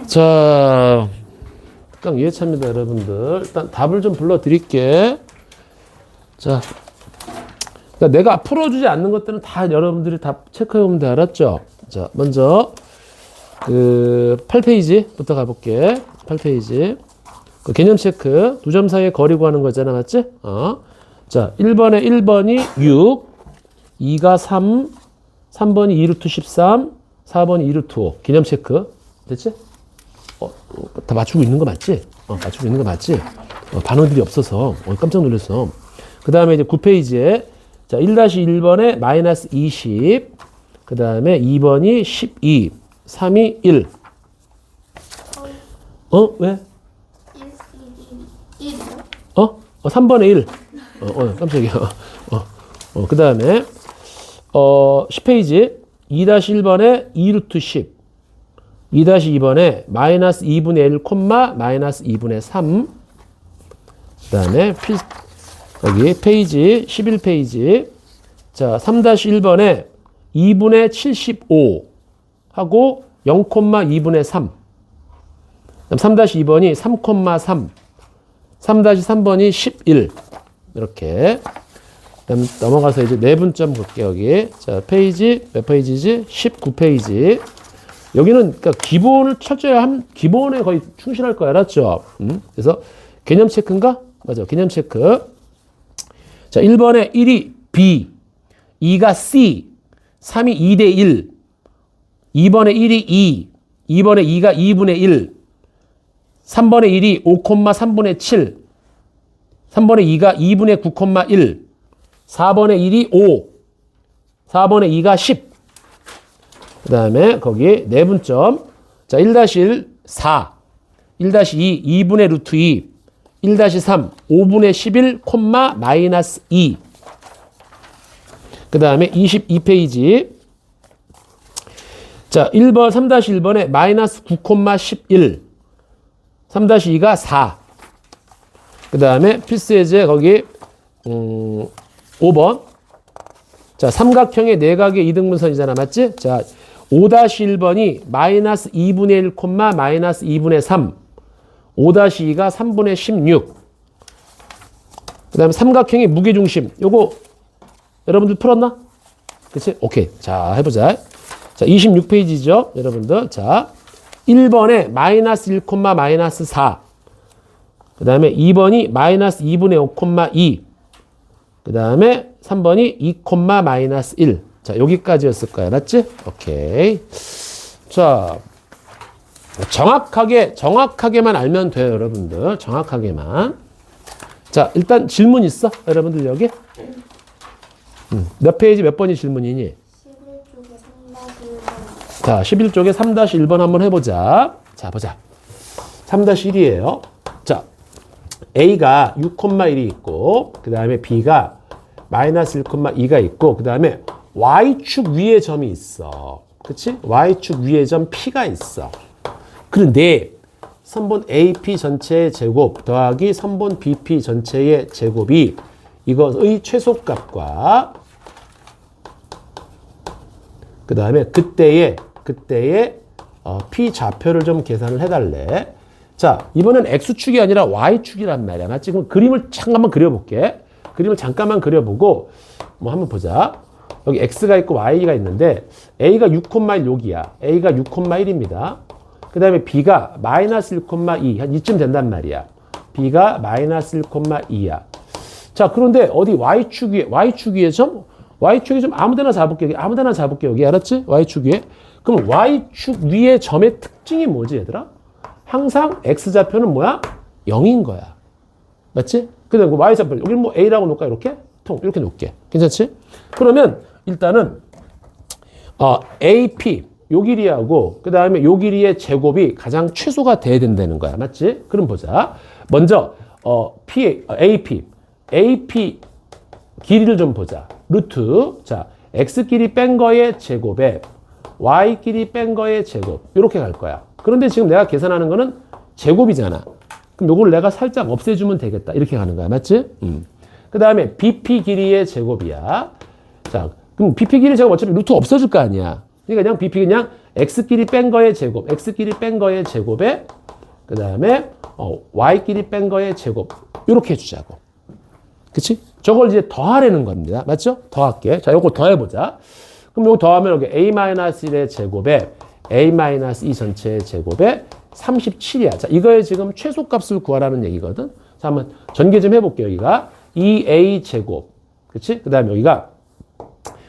자, 딱 이해차입니다, 여러분들. 일단 답을 좀 불러드릴게. 자, 그러니까 내가 풀어주지 않는 것들은 다 여러분들이 다 체크해보면 돼. 알았죠? 자, 먼저 그 8페이지부터 가볼게. 8페이지. 그 개념 체크. 두 점 사이에 거리 구하는 거잖아, 맞지? 자, 1번이 6, 2가 3, 3번이 2루트 13, 4번이 2루트 5. 개념 체크. 됐지? 다 맞추고 있는 거 맞지? 맞추고 있는 거 맞지? 반응들이 없어서 깜짝 놀랐어. 그 다음에 이제 9페이지에 자, 1-1번에 마이너스 20, 그 다음에 2번이 12, 3이 1. 왜? 3번에 1. 깜짝이야. 그 다음에 10페이지 2-1번에 2루트 10, 2-2번에 마이너스 2분의 1, 마이너스 2분의 3. 그 다음에 여기 페이지 11페이지 자 3-1번에 2분의 75 하고 0,2분의 3. 그다음 3-2번이 3,3. 3-3번이 11. 이렇게. 그다음 넘어가서 이제 내분점 볼게요. 여기. 자, 페이지 몇 페이지지? 19페이지. 여기는 그러니까 기본을 철저히 기본에 거의 충실할 거야. 알았죠? 그래서 개념 체크인가? 맞아. 개념 체크. 자, 1번에 1이 B, 2가 C, 3이 2대 1, 2번에 1이 2, 2번에 2가 2분의 1, 3번에 1이 5,3분의 7, 3번에 2가 2분의 9,1, 4번에 1이 5, 4번에 2가 10. 그 다음에 거기 내분점. 자, 1-1, 4, 1-2, 2분의 루트 2, 1-3, 5분의 11, 마이너스 2. 그 다음에 22페이지. 자, 1번, 3-1번에 마이너스 9,11. 3-2가 4. 그 다음에 필수 예제 거기, 5번. 자, 삼각형의 내각의 이등분선이잖아. 맞지? 자, 5-1번이 마이너스 2분의 1, 마이너스 2분의 3. 5-2가 3분의 16. 그 다음에 삼각형의 무게중심. 요거 여러분들 풀었나? 그치? 오케이. 자, 해보자. 자, 26페이지죠. 여러분들. 자, 1번에 마이너스 1, 마이너스 4. 그 다음에 2번이 마이너스 2분의 5,2. 그 다음에 3번이 2, 마이너스 1. 자, 여기까지였을 거야. 맞지? 오케이. 자, 정확하게만 알면 돼요, 여러분들. 정확하게만. 자, 일단 질문 있어? 여러분들 여기? 몇 페이지 몇 번이 질문이니? 11쪽에 3-1번. 자, 11쪽에 3-1번 한번 해보자. 자, 보자. 3-1이에요. 자, A가 6,1이 있고, 그 다음에 B가 마이너스 1,2가 있고, 그 다음에 Y축 위에 점이 있어. 그치? Y축 위에 점 P가 있어. 그런데 선본 AP 전체의 제곱 더하기 선본 BP 전체의 제곱이 이것의 최소값과 그 다음에 그때의 P 좌표를 좀 계산을 해달래. 자, 이번엔 X축이 아니라 Y축이란 말이야. 나 지금 그림을 잠깐만 그려볼게. 그림을 잠깐만 그려보고 뭐 한번 보자. 여기 X가 있고 Y가 있는데 A가 6,1 여기야. A가 6,1입니다. 그 다음에 B가 마이너스 1,2. 한 이쯤 된단 말이야. B가 마이너스 1,2야. 자, 그런데 어디 Y축 위에 점? Y축에 좀 아무데나 잡을게. 여기 아무데나 잡을게. 여기 알았지? Y축 위에. 그럼 Y축 위에 점의 특징이 뭐지, 얘들아? 항상 X좌표는 뭐야? 0인 거야. 맞지? 근데 그 Y좌표, 여기 뭐 A라고 놓을까? 이렇게? 이렇게 놓을게. 괜찮지? 그러면 일단은, AP, 요 길이하고, 그 다음에 요 길이의 제곱이 가장 최소가 돼야 된다는 거야. 맞지? 그럼 보자. 먼저, AP 길이를 좀 보자. 루트. 자, X 길이 뺀 거의 제곱에 Y 길이 뺀 거의 제곱. 이렇게 갈 거야. 그런데 지금 내가 계산하는 거는 제곱이잖아. 그럼 요걸 내가 살짝 없애주면 되겠다. 이렇게 가는 거야. 맞지? 그 다음에 BP 길이의 제곱이야. 자, 그럼 BP 길이 제곱 어차피 루트 없어질 거 아니야. 그러니까 그냥 BP 그냥 X끼리 뺀 거의 제곱, X끼리 뺀 거의 제곱에 그 다음에 Y끼리 뺀 거의 제곱 이렇게 해주자고. 그치? 저걸 이제 더하라는 겁니다. 맞죠? 더할게. 자, 요거 더해보자. 그럼 요거 더하면 여기 A-1의 제곱에 A-2 전체의 제곱에 37이야. 자, 이거의 지금 최소값을 구하라는 얘기거든. 자, 한번 전개 좀 해볼게요. 여기가 2A 제곱. 그치? 그 다음에 여기가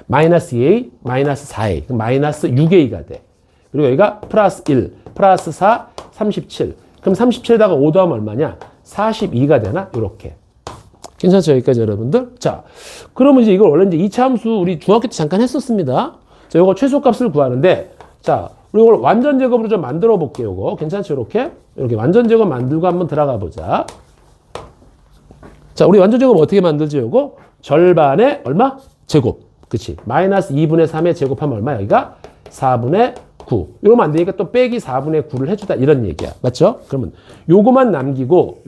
마이너스 2A, 마이너스 4A. 그럼 마이너스 6A가 돼. 그리고 여기가 플러스 1, 플러스 4, 37. 그럼 37에다가 5 더하면 얼마냐? 42가 되나? 요렇게. 괜찮죠? 여기까지 여러분들? 자, 그러면 이제 이걸 원래 이제 2차 함수 우리 중학교 때 잠깐 했었습니다. 자, 요거 최소값을 구하는데, 자, 우리 이걸 완전 제곱으로 좀 만들어 볼게요. 요거. 괜찮죠? 이렇게? 이렇게 완전 제곱 만들고 한번 들어가 보자. 자, 우리 완전 제곱 어떻게 만들지? 요거? 절반의 얼마? 제곱. 그치? 마이너스 2분의 3의 제곱하면 얼마? 여기가 4분의 9. 이러면 안 되니까 또 빼기 4분의 9를 해주다. 이런 얘기야. 맞죠? 그러면 요거만 남기고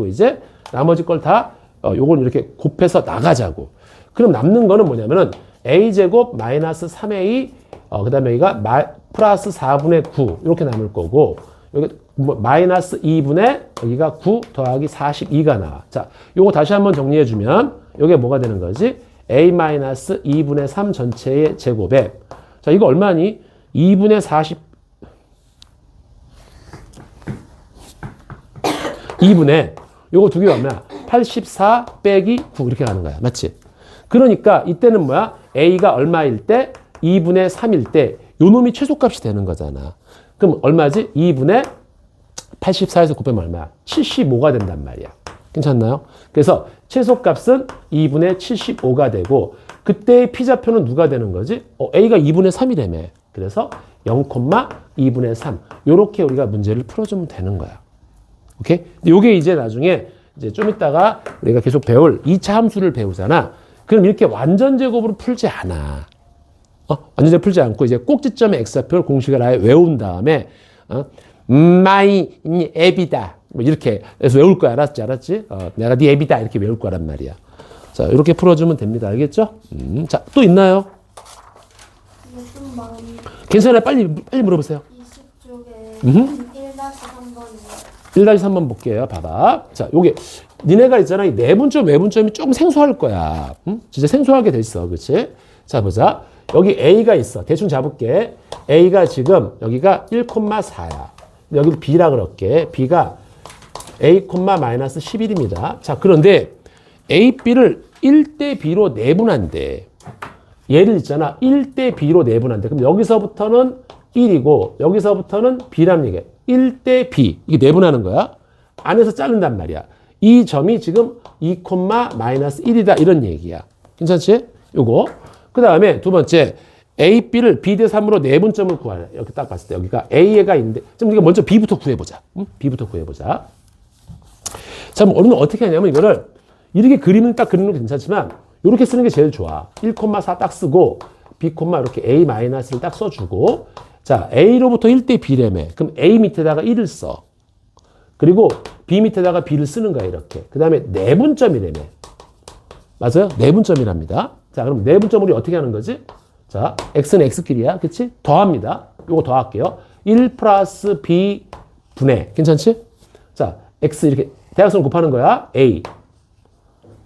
이제 나머지 걸 다 요걸 이렇게 곱해서 나가자고. 그럼 남는 거는 뭐냐면은 A제곱 마이너스 3A 그 다음에 여기가 플러스 4분의 9 이렇게 남을 거고 여기 마이너스 2분의 여기가 9 더하기 42가 나와. 자, 요거 다시 한번 정리해 주면 요게 뭐가 되는 거지? A 마이너스 2분의 3 전체의 제곱에 자, 이거 얼마니? 2분의 40 2분의 요거 두 개가 얼마야? 84 빼기 9 이렇게 가는 거야. 맞지? 그러니까 이때는 뭐야? A가 얼마일 때? 2분의 3일 때 요 놈이 최소값이 되는 거잖아. 그럼 얼마지? 2분의 84에서 곱하면 얼마야? 75가 된단 말이야. 괜찮나요? 그래서 최소값은 2분의 75가 되고 그때의 피좌표는 누가 되는 거지? A가 2분의 3이라며. 그래서 0,2분의 3 요렇게 우리가 문제를 풀어주면 되는 거야. 오케이? 근데 요게 이제 나중에 이제 좀 이따가 우리가 계속 배울 2차 함수를 배우잖아. 그럼 이렇게 완전 제곱으로 풀지 않아. 완전 제곱 풀지 않고 이제 꼭지점의 x좌표를 공식을 아예 외운 다음에 마이 앱이다. 뭐 이렇게 해서 외울 거야. 알았지? 내가 네 앱이다. 이렇게 외울 거란 말이야. 자, 이렇게 풀어주면 됩니다. 알겠죠? 자, 또 있나요? 좀 많이 괜찮아요. 빨리 물어보세요. 20쪽에 1-3번이요. 1-3번 볼게요. 봐봐. 자, 요게 니네가 있잖아. 이 내분점, 외분점이 조금 생소할 거야. 진짜 생소하게 돼 있어. 그렇지? 자, 보자. 여기 A가 있어. 대충 잡을게. A가 지금 여기가 1,4야. 여기 B라 그럴게. B가 A, 마이너스 11입니다. 자, 그런데 A, B를 1대 B로 내분한대. 얘를 있잖아. 1대 B로 내분한대. 그럼 여기서부터는 1이고 여기서부터는 B란 얘기야. 1대 B. 이게 내분하는 거야. 안에서 자른단 말이야. 이 점이 지금 2, 마이너스 1이다. 이런 얘기야. 괜찮지? 요거. 그 다음에 두 번째. A, B를 B 대 3으로 내분점을 구하래. 이렇게 딱 봤을 때 여기가 A가 있는데 좀 우리가 먼저 B부터 구해보자. B부터 구해보자. 자, 우리는 어떻게 하냐면 이거를 이렇게 그림은 딱 그리는 건 괜찮지만 이렇게 쓰는 게 제일 좋아. 1,4 딱 쓰고 B, 이렇게 A 마이너스를 딱 써주고 자, A로부터 1대 B래매. 그럼 A 밑에다가 1을 써. 그리고 B 밑에다가 B를 쓰는 거야, 이렇게. 그 다음에 내분점이래매. 맞아요? 내분점이랍니다. 자, 그럼 내분점 우리 어떻게 하는 거지? 자, X는 X끼리야. 그치? 더합니다. 요거 더할게요. 1 플러스 B 분의. 괜찮지? 자, X 이렇게 대각선 곱하는 거야. A.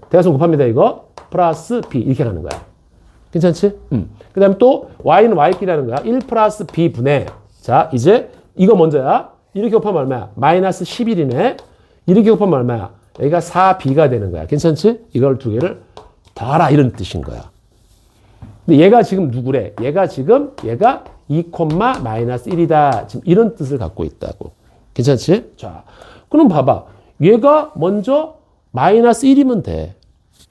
대각선 곱합니다, 이거. 플러스 B. 이렇게 가는 거야. 괜찮지? 그 다음에 또 Y는 Y끼리 하는 거야. 1 플러스 B 분의. 자, 이제 이거 먼저야. 이렇게 곱하면 얼마야? 마이너스 11이네. 이렇게 곱하면 얼마야? 여기가 4B가 되는 거야. 괜찮지? 이걸 두 개를 더하라 이런 뜻인 거야. 근데 얘가 지금 누구래? 얘가 2, 마이너스 1이다. 지금 이런 뜻을 갖고 있다고. 괜찮지? 자, 그럼 봐봐. 얘가 먼저 마이너스 1이면 돼.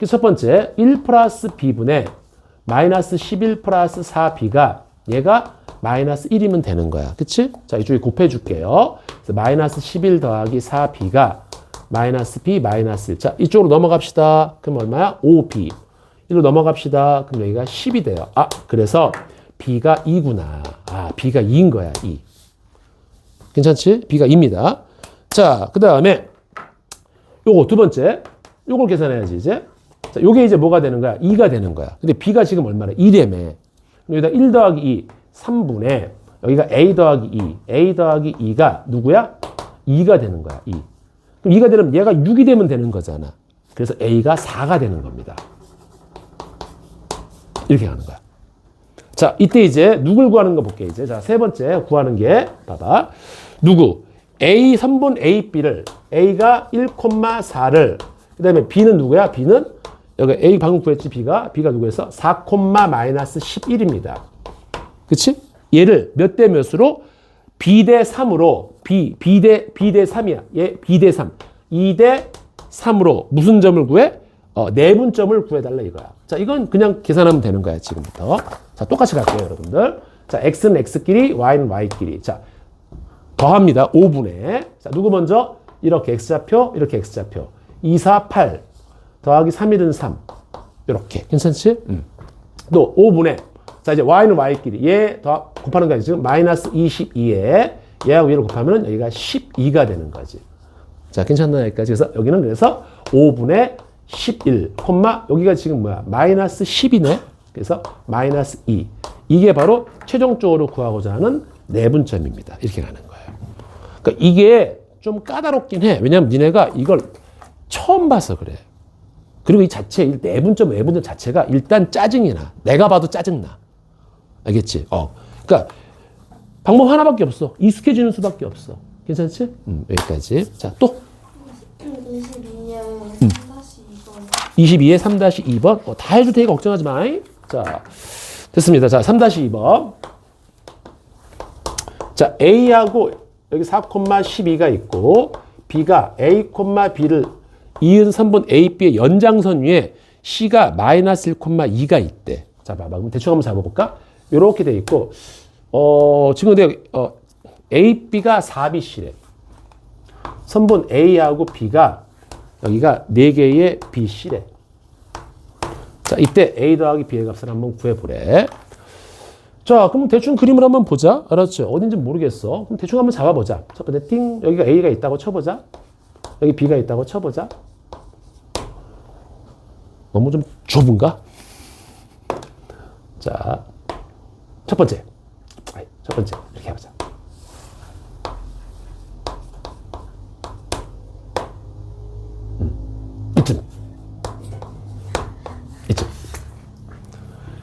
첫 번째 1 플러스 B분의 마이너스 11 플러스 4B가 얘가 마이너스 1이면 되는 거야. 그치? 자, 이쪽에 곱해줄게요. 그래서 마이너스 11 더하기 4B가 마이너스 B 마이너스 1. 자, 이쪽으로 넘어갑시다. 그럼 얼마야? 5B. 이리로 넘어갑시다. 그럼 여기가 10이 돼요. 아, 그래서 B가 2구나. 아, B가 2인 거야, 2. 괜찮지? B가 2입니다. 자, 그 다음에 요거 두 번째. 요걸 계산해야지, 이제. 자, 요게 이제 뭐가 되는 거야? 2가 되는 거야. 근데 B가 지금 얼마나? 2래매. 여기다 1 더하기 2. 3분의 여기가 A 더하기 2. A 더하기 2가 누구야? 2가 되는 거야. 2. 그럼 2가 되면 얘가 6이 되면 되는 거잖아. 그래서 A가 4가 되는 겁니다. 이렇게 가는 거야. 자, 이때 이제 누굴 구하는 거 볼게 이제. 자, 세 번째 구하는 게 봐봐. 누구? A 3분 A, B를 A가 1,4를 그다음에 B는 누구야? B는 여기 A 방금 구했지 B가 누구였어? 4, 마이너스 11입니다. 그치? 얘를 몇 대 몇으로? B 대 3으로 B 대 3이야. 얘 B 대 3. 2 대 3으로 무슨 점을 구해? 내분점을 구해달라 이거야. 자, 이건 그냥 계산하면 되는 거야, 지금부터. 자, 똑같이 갈게요, 여러분들. 자, X는 X끼리, Y는 Y끼리. 자, 더합니다. 5분의. 자, 누구 먼저? 이렇게 X좌표, 이렇게 X좌표. 2, 4, 8. 더하기 3, 1은 3. 이렇게. 괜찮지? 또 5분의. 자, 이제 Y는 Y끼리. 얘 곱하는 거야. 지금 마이너스 22에 얘하고 얘를 곱하면 여기가 12가 되는 거지. 자, 괜찮나 여기까지. 그래서 여기는 그래서 5분의 11, 여기가 지금 뭐야? 마이너스 10이네. 그래서 마이너스 2. 이게 바로 최종적으로 구하고자 하는 내분점입니다. 이렇게 가는 거예요. 그러니까 이게 좀 까다롭긴 해. 왜냐면 니네가 이걸 처음 봐서 그래. 그리고 이 자체, 내분점, 외분점 자체가 일단 짜증이 나. 내가 봐도 짜증나. 알겠지? 그러니까 방법 하나밖에 없어. 익숙해지는 수밖에 없어. 괜찮지? 여기까지. 자, 또. 22에 3-2번. 다 해줄 테니까 걱정하지 마. 자, 됐습니다. 자, 3-2번. 자, A하고 여기 4,12가 있고, B가 A, B를 이은 3분 A, B의 연장선 위에 C가 마이너스 1,2가 있대. 자, 봐봐. 그럼 대충 한번 잡아볼까? 요렇게 돼 있고, 지금 근데, A, B가 4BC래. 선분 A하고 B가 여기가 4개의 BC래. 자, 이때 A 더하기 B의 값을 한번 구해보래. 자, 그럼 대충 그림을 한번 보자. 알았죠? 어딘지 모르겠어. 그럼 대충 한번 잡아보자. 첫 번째, 띵. 여기가 A가 있다고 쳐보자. 여기 B가 있다고 쳐보자. 너무 좀 좁은가? 자, 첫 번째. 이렇게 해보자. 이쯤.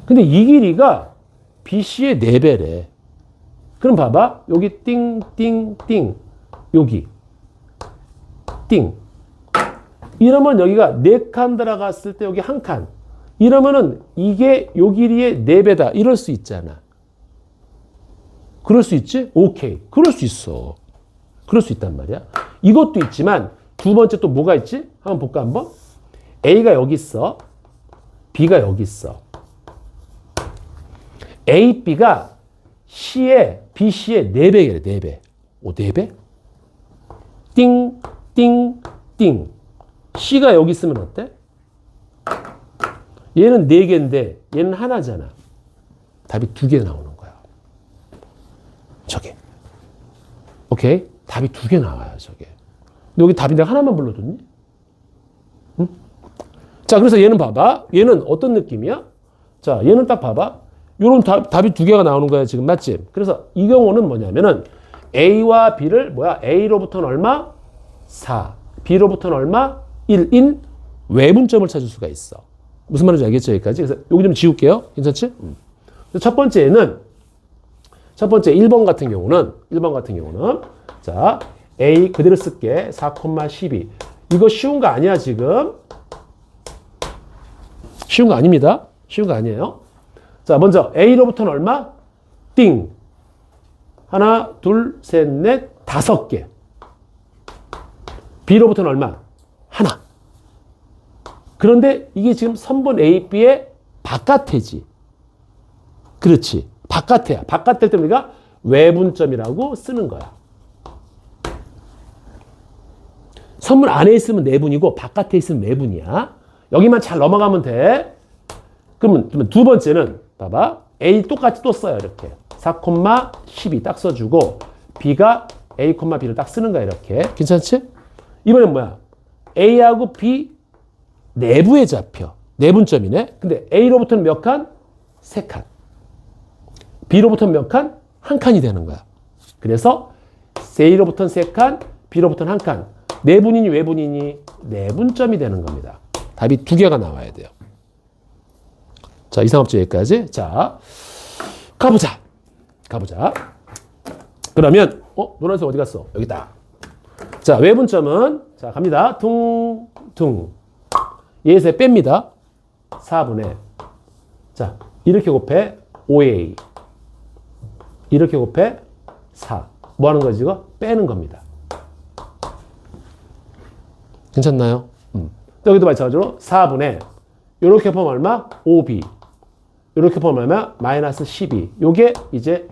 근데 이 길이가 BC의 4배래. 그럼 봐봐. 여기 띵, 여기. 띵. 이러면 여기가 4칸 들어갔을 때 여기 1칸. 이러면은 이게 요 길이의 4배다. 이럴 수 있잖아. 그럴 수 있지? 오케이. 그럴 수 있어. 그럴 수 있단 말이야. 이것도 있지만 두 번째 또 뭐가 있지? 한번 볼까 한번? A가 여기 있어. B가 여기 있어. A, B가 BC의 4배래, 4배. 4배? 띵. C가 여기 있으면 어때? 얘는 4개인데 얘는 하나잖아. 답이 2개 나오는 거야. 저게. 오케이? 답이 2개 나와요, 저게. 근데 여기 답이 내가 하나만 불러줬니? 응? 자, 그래서 얘는 봐봐. 얘는 어떤 느낌이야? 자, 얘는 딱 봐봐. 요런 답이 2개가 나오는 거야, 지금. 맞지? 그래서 이 경우는 뭐냐면은 A와 B를 A로부터는 얼마? 4. B로부터는 얼마? 1인 외분점을 찾을 수가 있어. 무슨 말인지 알겠죠? 여기까지. 그래서 여기 좀 지울게요. 괜찮지? 첫 번째 1번 같은 경우는 자, A 그대로 쓸게. 4,12. 이거 쉬운 거 아니야, 지금? 쉬운 거 아닙니다. 쉬운 거 아니에요. 자, 먼저 A로부터는 얼마? 띵. 하나, 둘, 셋, 넷, 5개. B로부터는 얼마? 하나. 그런데 이게 지금 선분 A, B의 바깥에지. 그렇지. 바깥에야. 바깥일 때 우리가 외분점이라고 쓰는 거야. 선분 안에 있으면 내분이고 바깥에 있으면 외분이야. 여기만 잘 넘어가면 돼. 그러면 두 번째는 봐봐. A 똑같이 또 써요. 이렇게. 4,12 딱 써주고 B가 A, B를 딱 쓰는 거야. 이렇게. 괜찮지? 이번엔 뭐야? A하고 B 내부에 잡혀. 내분점이네. 근데 A로부터는 몇 칸? 3칸. B로부터는 몇 칸? 한 칸이 되는 거야. 그래서 A로부터는 세 칸, B로부터는 한 칸. 내분이니 외분이니? 내분점이 되는 겁니다. 답이 두 개가 나와야 돼요. 자, 이상업체 여기까지. 자, 가보자. 그러면 노란색 어디 갔어? 여기 있다. 자, 외분점은 자, 갑니다. 퉁퉁. 얘에서 뺍니다. 4분의 자, 이렇게 곱해 5a. 이렇게 곱해 4. 뭐 하는 거지 이거? 빼는 겁니다. 괜찮나요? 여기도 마찬가지로 4분의 이렇게 보면 얼마? 5b. 이렇게 보면 얼마? 마이너스 12. 요게 이제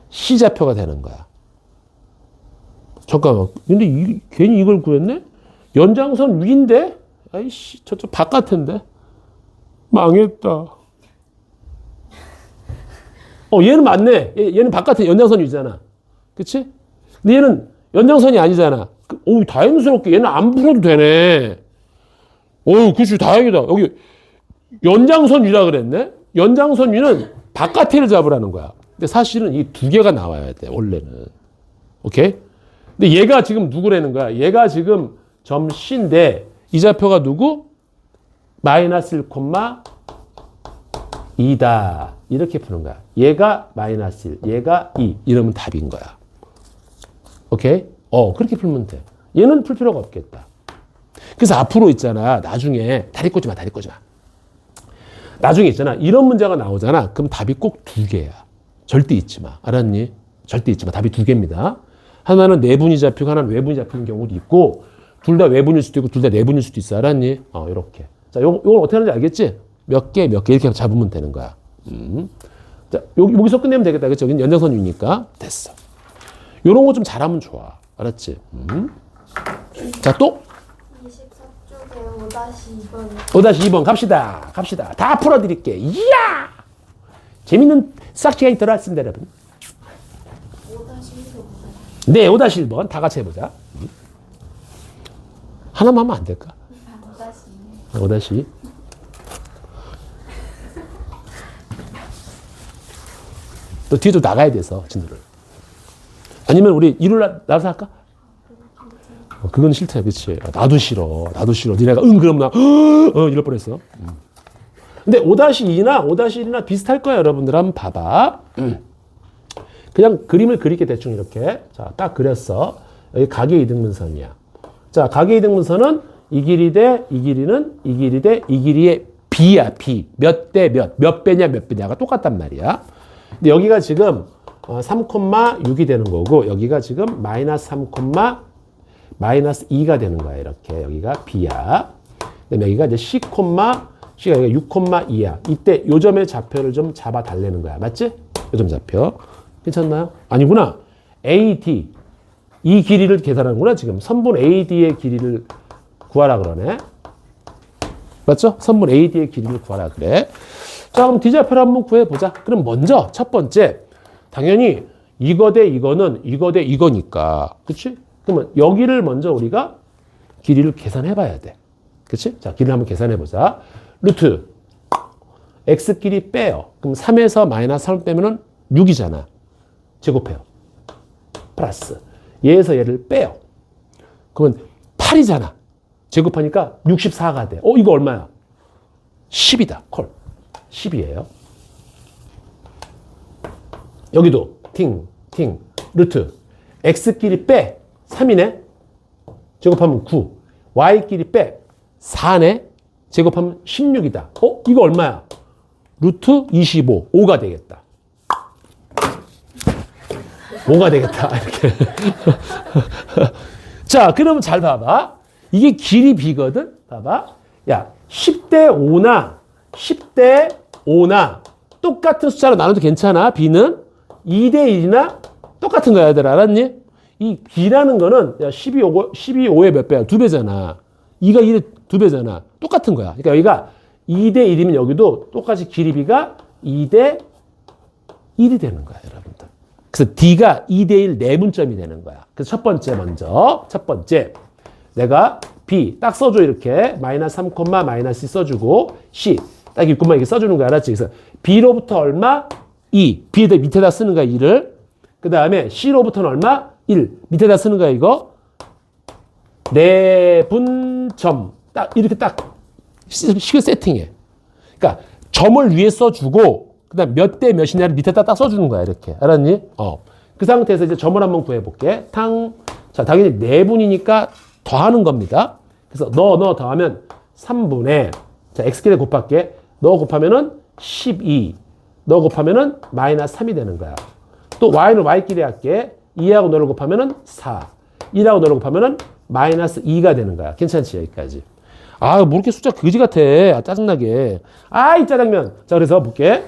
C좌표가 되는 거야. 잠깐만. 근데 괜히 이걸 구했네? 연장선 위인데? 아이씨, 저쪽 바깥인데? 망했다. 얘는 맞네. 얘는 바깥에 연장선 위잖아. 그치? 근데 얘는 연장선이 아니잖아. 오, 다행스럽게 얘는 안 풀어도 되네. 오, 그치, 다행이다. 여기 연장선 위라 그랬네? 연장선 위는 바깥에를 잡으라는 거야. 근데 사실은 이 두 개가 나와야 돼, 원래는. 오케이? 근데 얘가 지금 누구라는 거야? 얘가 지금 점 C인데 이 좌표가 누구? 마이너스 1,2다. 이렇게 푸는 거야. 얘가 마이너스 1, 얘가 2. 이러면 답인 거야. 오케이? 그렇게 풀면 돼. 얘는 풀 필요가 없겠다. 그래서 앞으로 있잖아. 나중에 다리 꽂지 마. 나중에 있잖아. 이런 문제가 나오잖아. 그럼 답이 꼭 두 개야. 절대 잊지 마. 알았니? 절대 잊지 마. 답이 두 개입니다. 하나는 내분이 잡히고 하나는 외분이 잡히는 경우도 있고 둘 다 외분일 수도 있고 둘 다 내분일 수도 있어. 알았니? 이렇게. 자, 요걸 어떻게 하는지 알겠지? 몇 개 이렇게 잡으면 되는 거야. 자, 여기서 끝내면 되겠다. 그치? 여기는 연장선 위니까. 됐어. 요런 거 좀 잘하면 좋아. 알았지? 자, 또? 24쪽에 5-2번. 5-2번 갑시다. 다 풀어드릴게. 이야! 재밌는 싹시간이 들어왔습니다, 여러분. 5-1번. 네, 5-1번. 다 같이 해보자. 하나만 하면 안 될까? 5-2. 또 뒤에 좀 나가야 돼서, 진도를. 아니면 우리 일요일 나와서 할까? 그건 싫다, 그치? 나도 싫어. 니네가 그럼 나 이럴 뻔했어. 근데 5-2나 비슷할 거야, 여러분들. 한번 봐봐. 그냥 그림을 그리게 대충 이렇게. 자, 딱 그렸어. 여기 각의 이등분선이야. 자, 각의 이등분선은 이 길이 대 이 길이는 이 길이 대 이 길이의 B야, B. 몇 대 몇 배냐가 똑같단 말이야. 근데 여기가 지금 3,6이 되는 거고 여기가 지금 마이너스 3, 마이너스 2가 되는 거야. 이렇게 여기가 B야. 그다음에 여기가 이제 C가 여기가 6,2야. 이때 요점의 좌표를 좀 잡아 달라는 거야. 맞지? 요점 좌표. 괜찮나요? 아니구나. AD 이 길이를 계산하는구나. 지금 선분 AD의 길이를 구하라 그러네. 맞죠? 선분 AD의 길이를 구하라 그래. 자, 그럼 D좌표를 한번 구해보자. 그럼 먼저 첫 번째 당연히 이거 대 이거는 이거 대 이거니까. 그치? 그러면 여기를 먼저 우리가 길이를 계산해봐야 돼. 그치? 자, 길이를 한번 계산해보자. 루트 X끼리 빼요. 그럼 3에서 마이너스 3을 빼면은 6이잖아. 제곱해요. 플러스 얘에서 얘를 빼요. 그러면 8이잖아. 제곱하니까 64가 돼. 이거 얼마야? 10이다. 콜. 10이에요. 여기도 루트 X끼리 빼 3이네. 제곱하면 9. Y끼리 빼 4네. 제곱하면 16이다. 이거 얼마야? 루트 25. 5가 되겠다. 5가 되겠다. 이렇게. 자, 그러면 잘 봐봐. 이게 길이 B거든? 봐봐. 야, 10대 5나 똑같은 숫자로 나눠도 괜찮아. B는 2대 1이나 똑같은 거야, 얘들. 알았니? 이 B라는 거는 12,5의 몇 배야? 2배잖아. 2가 1의 2배잖아. 똑같은 거야. 그러니까 여기가 2대 1이면 여기도 똑같이 길이 B가 2대 1이 되는 거야, 여러분들. 그래서 D가 2대 1 내분점이 되는 거야. 그래서 첫 번째. 내가 B 딱 써줘, 이렇게. 마이너스 3, 마이너스 써주고, C 딱 있구만 이렇게 써주는 거야. 알았지? 그래서 B로부터 얼마? 2. B에다 밑에다 쓰는 거야, 2를. 그 다음에 C로부터는 얼마? 1. 밑에다 쓰는 거야, 이거. 내분점. 딱, 이렇게 딱, 식을 세팅해. 그러니까, 점을 위에 써주고, 그 다음 몇 대 몇이냐를 밑에다 딱 써주는 거야, 이렇게. 알았니? 그 상태에서 이제 점을 한번 구해볼게. 자, 당연히 내분이니까 더하는 겁니다. 그래서 너 더하면 3분의, 자, x끼리 곱할게. 너 곱하면은 12. 너 곱하면은 마이너스 3이 되는 거야. 또 y는 y끼리 할게. 2하고 너를 곱하면은 4. 1하고 너를 곱하면은 마이너스 2가 되는 거야. 괜찮지, 여기까지. 아, 뭐 이렇게 숫자 그지 같아. 아, 짜증나게. 이 짜장면. 자, 그래서 볼게.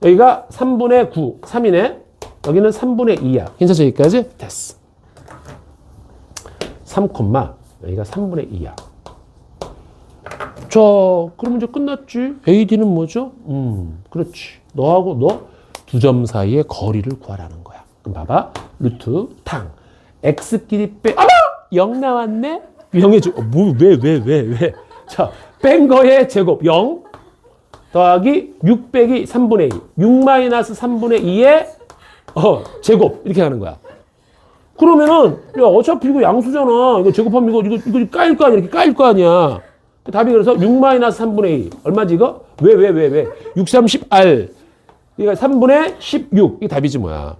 여기가 3분의 9, 3이네. 여기는 3분의 2야. 괜찮죠, 여기까지? 됐어. 3, 여기가 3분의 2야. 자, 그러면 이제 끝났지. AD는 뭐죠? 그렇지. 너하고 너 두 점 사이의 거리를 구하라는 거야. 그럼 봐봐. 루트 탕. x끼리 빼. 0 나왔네? 0의 제곱. 왜? 자, 뺀 거의 제곱. 0 더하기 6 빼기 3분의 2. 6 마이너스 3분의 2의 제곱. 이렇게 하는 거야. 그러면은, 야, 어차피 이거 양수잖아. 이거 제곱하면 이거 까일 거 아니야. 이렇게 까일 거 아니야. 답이 그래서 6 마이너스 3분의 2. 얼마지 이거? 왜? 6, 3, 10, R. 그러니까 3분의 16. 이게 답이지 뭐야.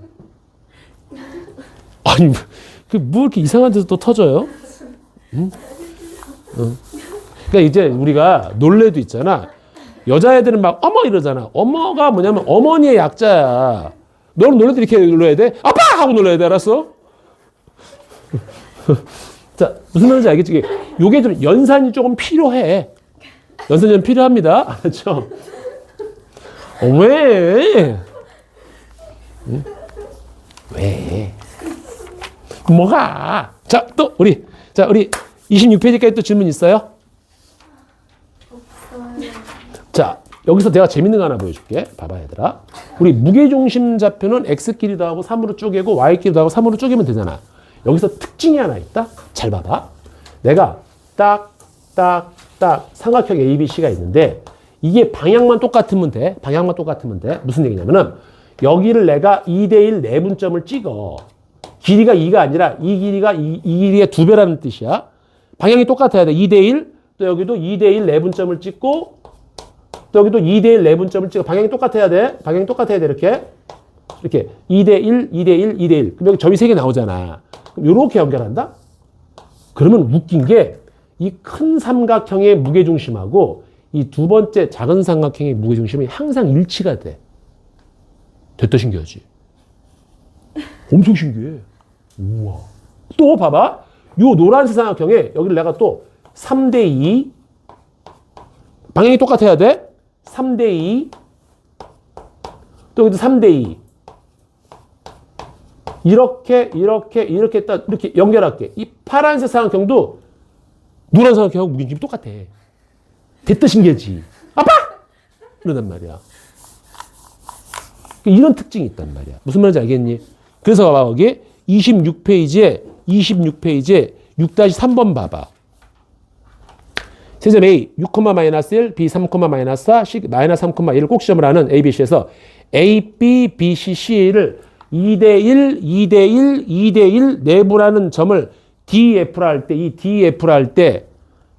아니, 뭐 이렇게 이상한 데서 또 터져요? 응? 그러니까 이제 우리가 놀래도 있잖아. 여자애들은 막 어머 이러잖아. 어머가 뭐냐면 어머니의 약자야. 너는 놀랄 때 이렇게 놀라야 돼? 아빠! 하고 놀라야 돼. 알았어? 자, 무슨 말인지 알겠지? 요게 좀 연산이 조금 필요해. 연산이 좀 필요합니다. 알았죠? 왜? 응? 왜? 뭐가? 자, 또 우리 26페이지까지 또 질문 있어요? 없어요. 자, 여기서 내가 재밌는 거 하나 보여줄게. 봐봐, 얘들아. 우리 무게중심 좌표는 x끼리 더하고 3으로 쪼개고 y끼리 더하고 3으로 쪼개면 되잖아. 여기서 특징이 하나 있다? 잘 봐봐. 내가 딱 삼각형 ABC가 있는데 이게 방향만 똑같으면 돼. 무슨 얘기냐면은 여기를 내가 2대1 내분점을 찍어. 길이가 2가 아니라 이 길이가 이 길이의 2배라는 뜻이야. 방향이 똑같아야 돼. 2대1. 또 여기도 2대1 내분점을 찍고 또 여기도 2대1 내분점을 찍어. 방향이 똑같아야 돼. 이렇게 2대1, 2대1, 2대1. 그럼 여기 점이 3개 나오잖아. 그럼 이렇게 연결한다? 그러면 웃긴 게 이 큰 삼각형의 무게중심하고 이 두 번째 작은 삼각형의 무게중심이 항상 일치가 돼. 됐다 신기하지? 엄청 신기해. 우와. 또 봐봐. 요 노란색 삼각형에 여기를 내가 또 3대2 방향이 똑같아야 돼. 3대2 또 여기도 3대2 이렇게 딱 이렇게 연결할게. 이 파란색 삼각형도 노란 삼각형하고 무게중심이 똑같아. 됐다 신기하지? 아빠! 이러단 말이야. 이런 특징이 있단 말이야. 무슨 말인지 알겠니? 그래서 봐봐, 여기 26페이지에 6-3번 봐봐. 세점 A 6,-1, B 3,-4, C -3,1을 꼭 시험을 하는 ABC에서 A, B, B, C, C를 2대1, 2대1, 2대1 내부라는 점을 DF라 할 때, 이 DF라 할 때,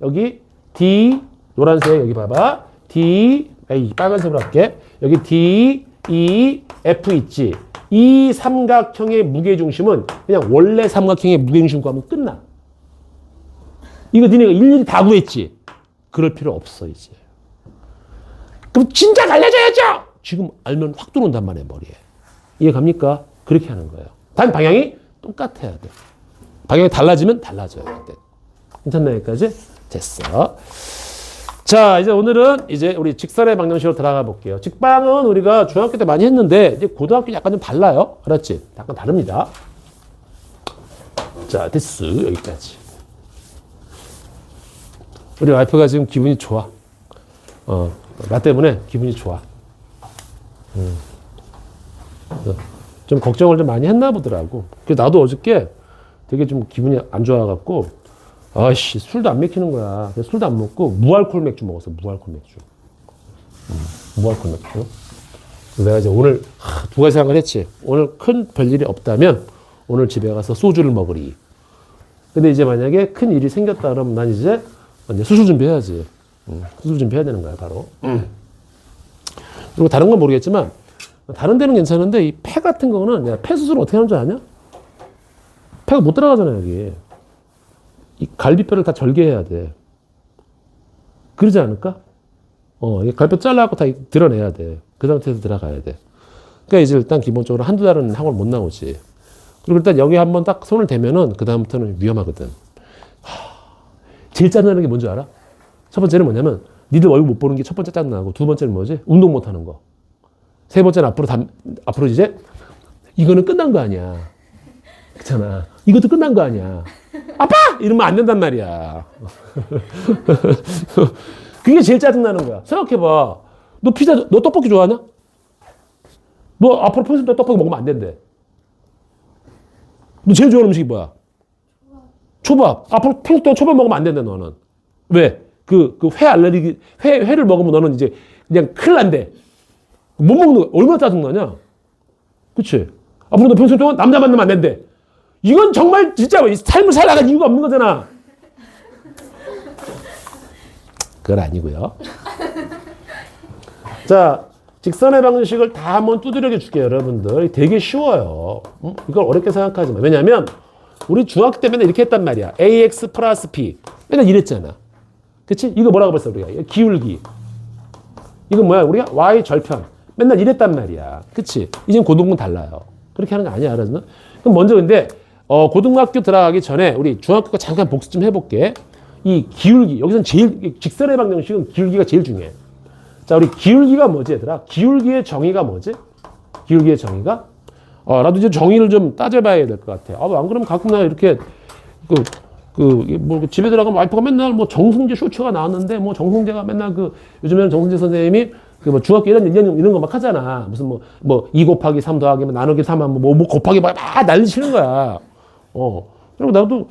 여기 D, 노란색, 여기 봐봐. D, 빨간색으로 할게. 여기 D, E, F 있지. 이 삼각형의 무게중심은 그냥 원래 삼각형의 무게중심 구하면 끝나. 이거 니네가 일일이 다 구했지? 그럴 필요 없어, 이제. 그럼 진작 알려줘야죠! 지금 알면 확 들어온단 말이에요, 머리에. 이해 갑니까? 그렇게 하는 거예요. 단 방향이 똑같아야 돼. 방향이 달라지면 달라져요, 그때. 괜찮나, 여기까지? 됐어. 자, 이제 오늘은 이제 우리 직선의 방정식으로 들어가 볼게요. 직방은 우리가 중학교 때 많이 했는데, 이제 고등학교 약간 좀 달라요. 알았지? 약간 다릅니다. 자, 됐어. 여기까지. 우리 와이프가 지금 기분이 좋아. 나 때문에 기분이 좋아. 좀 걱정을 좀 많이 했나 보더라고. 그래서 나도 어저께 되게 좀 기분이 안 좋아갖고, 아씨, 술도 안 먹히는 거야. 그래서 술도 안 먹고 무알콜 맥주 먹었어. 무알콜 맥주. 무알콜 맥주. 내가 이제 오늘 두 가지 생각을 했지. 오늘 큰 별일이 없다면 오늘 집에 가서 소주를 먹으리. 근데 이제 만약에 큰 일이 생겼다 그러면 난 이제 수술 준비해야지. 수술 준비해야 되는 거야, 바로. 그리고 다른 건 모르겠지만 다른 데는 괜찮은데 이 폐 같은 거는 내가 폐 수술 어떻게 하는 줄 아냐? 폐가 못 들어가잖아, 여기. 이 갈비뼈를 다 절개해야 돼. 그러지 않을까? 이 갈비뼈 잘라갖고 다 드러내야 돼. 그 상태에서 들어가야 돼. 그러니까 이제 일단 기본적으로 한두 달은 학원 못 나오지. 그리고 일단 여기 한번 딱 손을 대면은 그다음부터는 위험하거든. 제일 짜증나는 게 뭔지 알아? 첫 번째는 뭐냐면 니들 얼굴 못 보는 게 첫 번째 짜증나고 두 번째는 뭐지? 운동 못 하는 거. 세 번째는 앞으로 이제 이거는 끝난 거 아니야. 그렇잖아. 이것도 끝난 거 아니야. 아빠! 이러면 안 된단 말이야. 그게 제일 짜증나는 거야. 생각해봐. 너 떡볶이 좋아하냐? 너 앞으로 평생 동안 떡볶이 먹으면 안 된대. 너 제일 좋아하는 음식이 뭐야? 초밥. 앞으로 평생 동안 초밥 먹으면 안 된대, 너는. 왜? 회 알레르기, 회를 먹으면 너는 이제 그냥 큰일 난대. 못 먹는 거야. 얼마나 짜증나냐? 그치? 앞으로 너 평생 동안 남자 만나면 안 된대. 이건 정말 진짜 삶을 살아갈 이유가 없는 거잖아. 그건 아니고요. 자, 직선의 방정식을 다 한번 두드려 줄게요, 여러분들. 되게 쉬워요. 이걸 어렵게 생각하지 마. 왜냐면 우리 중학교 때 맨날 이렇게 했단 말이야. ax 플러스 b. 맨날 이랬잖아. 그치? 이거 뭐라고 했어, 우리가? 기울기. 이건 뭐야? 우리가 y 절편. 맨날 이랬단 말이야. 그치? 이젠 고등부는 달라요. 그렇게 하는 거 아니야, 알았나? 그럼 먼저 근데 고등학교 들어가기 전에 우리 중학교 거 잠깐 복습 좀 해볼게. 이 기울기, 여기서는 직선의 방정식은 기울기가 제일 중요해. 자, 우리 기울기가 뭐지, 얘들아? 기울기의 정의가 뭐지? 기울기의 정의가? 나도 이제 정의를 좀 따져봐야 될 것 같아. 안 그러면 가끔 나 이렇게, 집에 들어가면 와이프가 맨날 정승재 쇼츠가 나왔는데, 정승재가 맨날 요즘에는 정승재 선생님이 중학교 이런 거 막 하잖아. 무슨 2 곱하기 3 더하기 나누기 3 하면 곱하기 막 난리 치는 거야. 그리고 나도,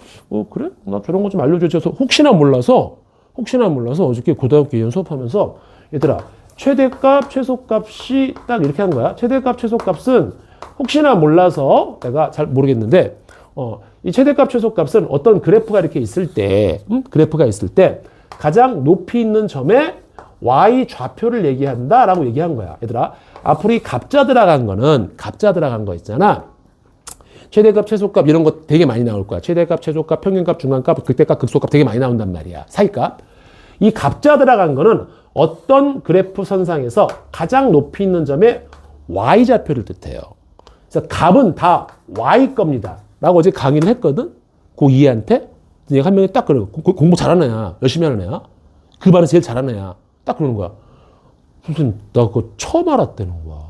그래? 나 저런 거 좀 알려줘. 서 혹시나 몰라서 어저께 고등학교 2년 수업하면서 얘들아, 최대값, 최소값이 딱 이렇게 한 거야. 최대값, 최소값은 혹시나 몰라서 내가 잘 모르겠는데, 이 최대값, 최소값은 어떤 그래프가 이렇게 있을 때, 가장 높이 있는 점에 y 좌표를 얘기한다라고 얘기한 거야. 얘들아, 앞으로 이 값자 들어간 거 있잖아. 최대값, 최소값 이런 거 되게 많이 나올 거야. 최대값, 최소값, 평균값, 중간값, 극대값, 극소값 되게 많이 나온단 말이야. 사이값. 이 값자 들어간 거는 어떤 그래프 선상에서 가장 높이 있는 점에 y 좌표를 뜻해요. 그래서 값은 다 y 겁니다. 라고 어제 강의를 했거든. 고2한테. 얘가 한 명이 딱 그래. 공부 잘하는 애야. 열심히 하는 애야. 그 반에 제일 잘하는 애야. 딱 그러는 거야. 무슨 나 그거 처음 알았다는 거야.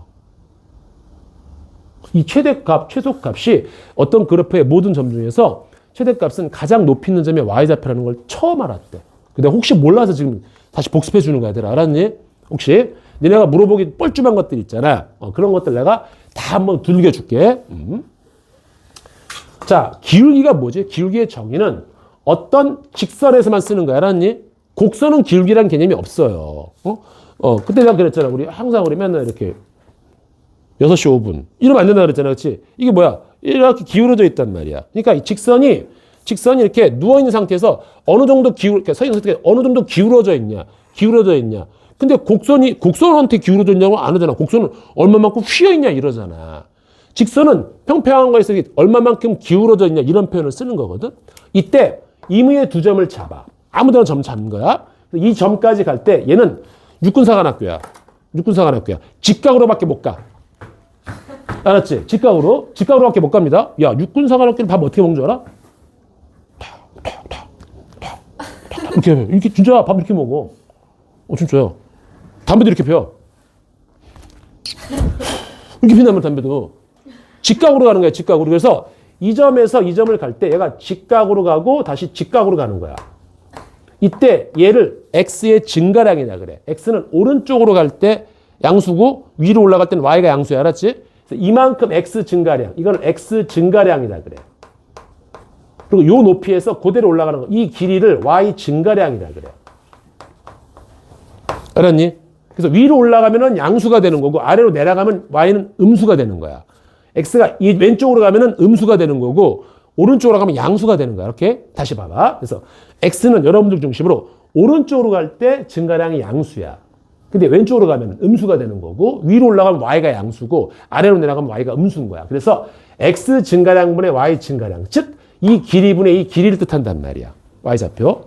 이 최대값, 최소값이 어떤 그래프의 모든 점 중에서 최대값은 가장 높이 있는 점에 y좌표라는 걸 처음 알았대. 근데 혹시 몰라서 지금 다시 복습해 주는 거야. 내가 알았니? 혹시 니네가 물어보기 뻘쭘한 것들 있잖아. 그런 것들 내가 다 한번 두들겨 줄게. 자, 기울기가 뭐지? 기울기의 정의는 어떤 직선에서만 쓰는 거야. 알았니? 곡선은 기울기란 개념이 없어요. 그때 내가 그랬잖아. 우리 맨날 이렇게 6시 5분. 이러면 안 된다 그랬잖아. 그렇지? 이게 뭐야? 이렇게 기울어져 있단 말이야. 그러니까 이 직선이 이렇게 누워있는 상태에서 어느 정도 서 있는 상태에 어느 정도 기울어져 있냐. 근데 곡선한테 기울어져 있냐고 안 하잖아. 곡선은 얼마만큼 휘어있냐 이러잖아. 직선은 평평한 거에서 얼마만큼 기울어져 있냐 이런 표현을 쓰는 거거든. 이때 임의의 두 점을 잡아. 아무데나 점 잡는 거야. 이 점까지 갈 때 얘는 육군사관학교야. 직각으로밖에 못 가. 알았지? 직각으로밖에 못 갑니다. 야, 육군사관학교는 밥 어떻게 먹는 줄 알아? 이렇게 진짜 밥 이렇게 먹어. 진짜요. 담배도 이렇게 펴. 이렇게 피나면 담배도. 직각으로 가는 거야, 직각으로. 그래서 이 점에서 이 점을 갈 때 얘가 직각으로 가고 다시 직각으로 가는 거야. 이때 얘를 x의 증가량이라 그래. x는 오른쪽으로 갈 때 양수고 위로 올라갈 때는 y가 양수야. 알았지? 그래서 이만큼 x 증가량. 이건 x 증가량이라 그래. 그리고 요 높이에서 그대로 올라가는 거. 이 길이를 y 증가량이라 그래. 알았니? 그래서 위로 올라가면은 양수가 되는 거고 아래로 내려가면 y는 음수가 되는 거야. x가 이 왼쪽으로 가면은 음수가 되는 거고 오른쪽으로 가면 양수가 되는 거야. 이렇게 다시 봐봐. 그래서 x는 여러분들 중심으로 오른쪽으로 갈 때 증가량이 양수야. 근데 왼쪽으로 가면 음수가 되는 거고 위로 올라가면 y가 양수고 아래로 내려가면 y가 음수인 거야. 그래서 x 증가량분의 y 증가량, 즉 이 길이분의 이 길이를 뜻한단 말이야. y좌표.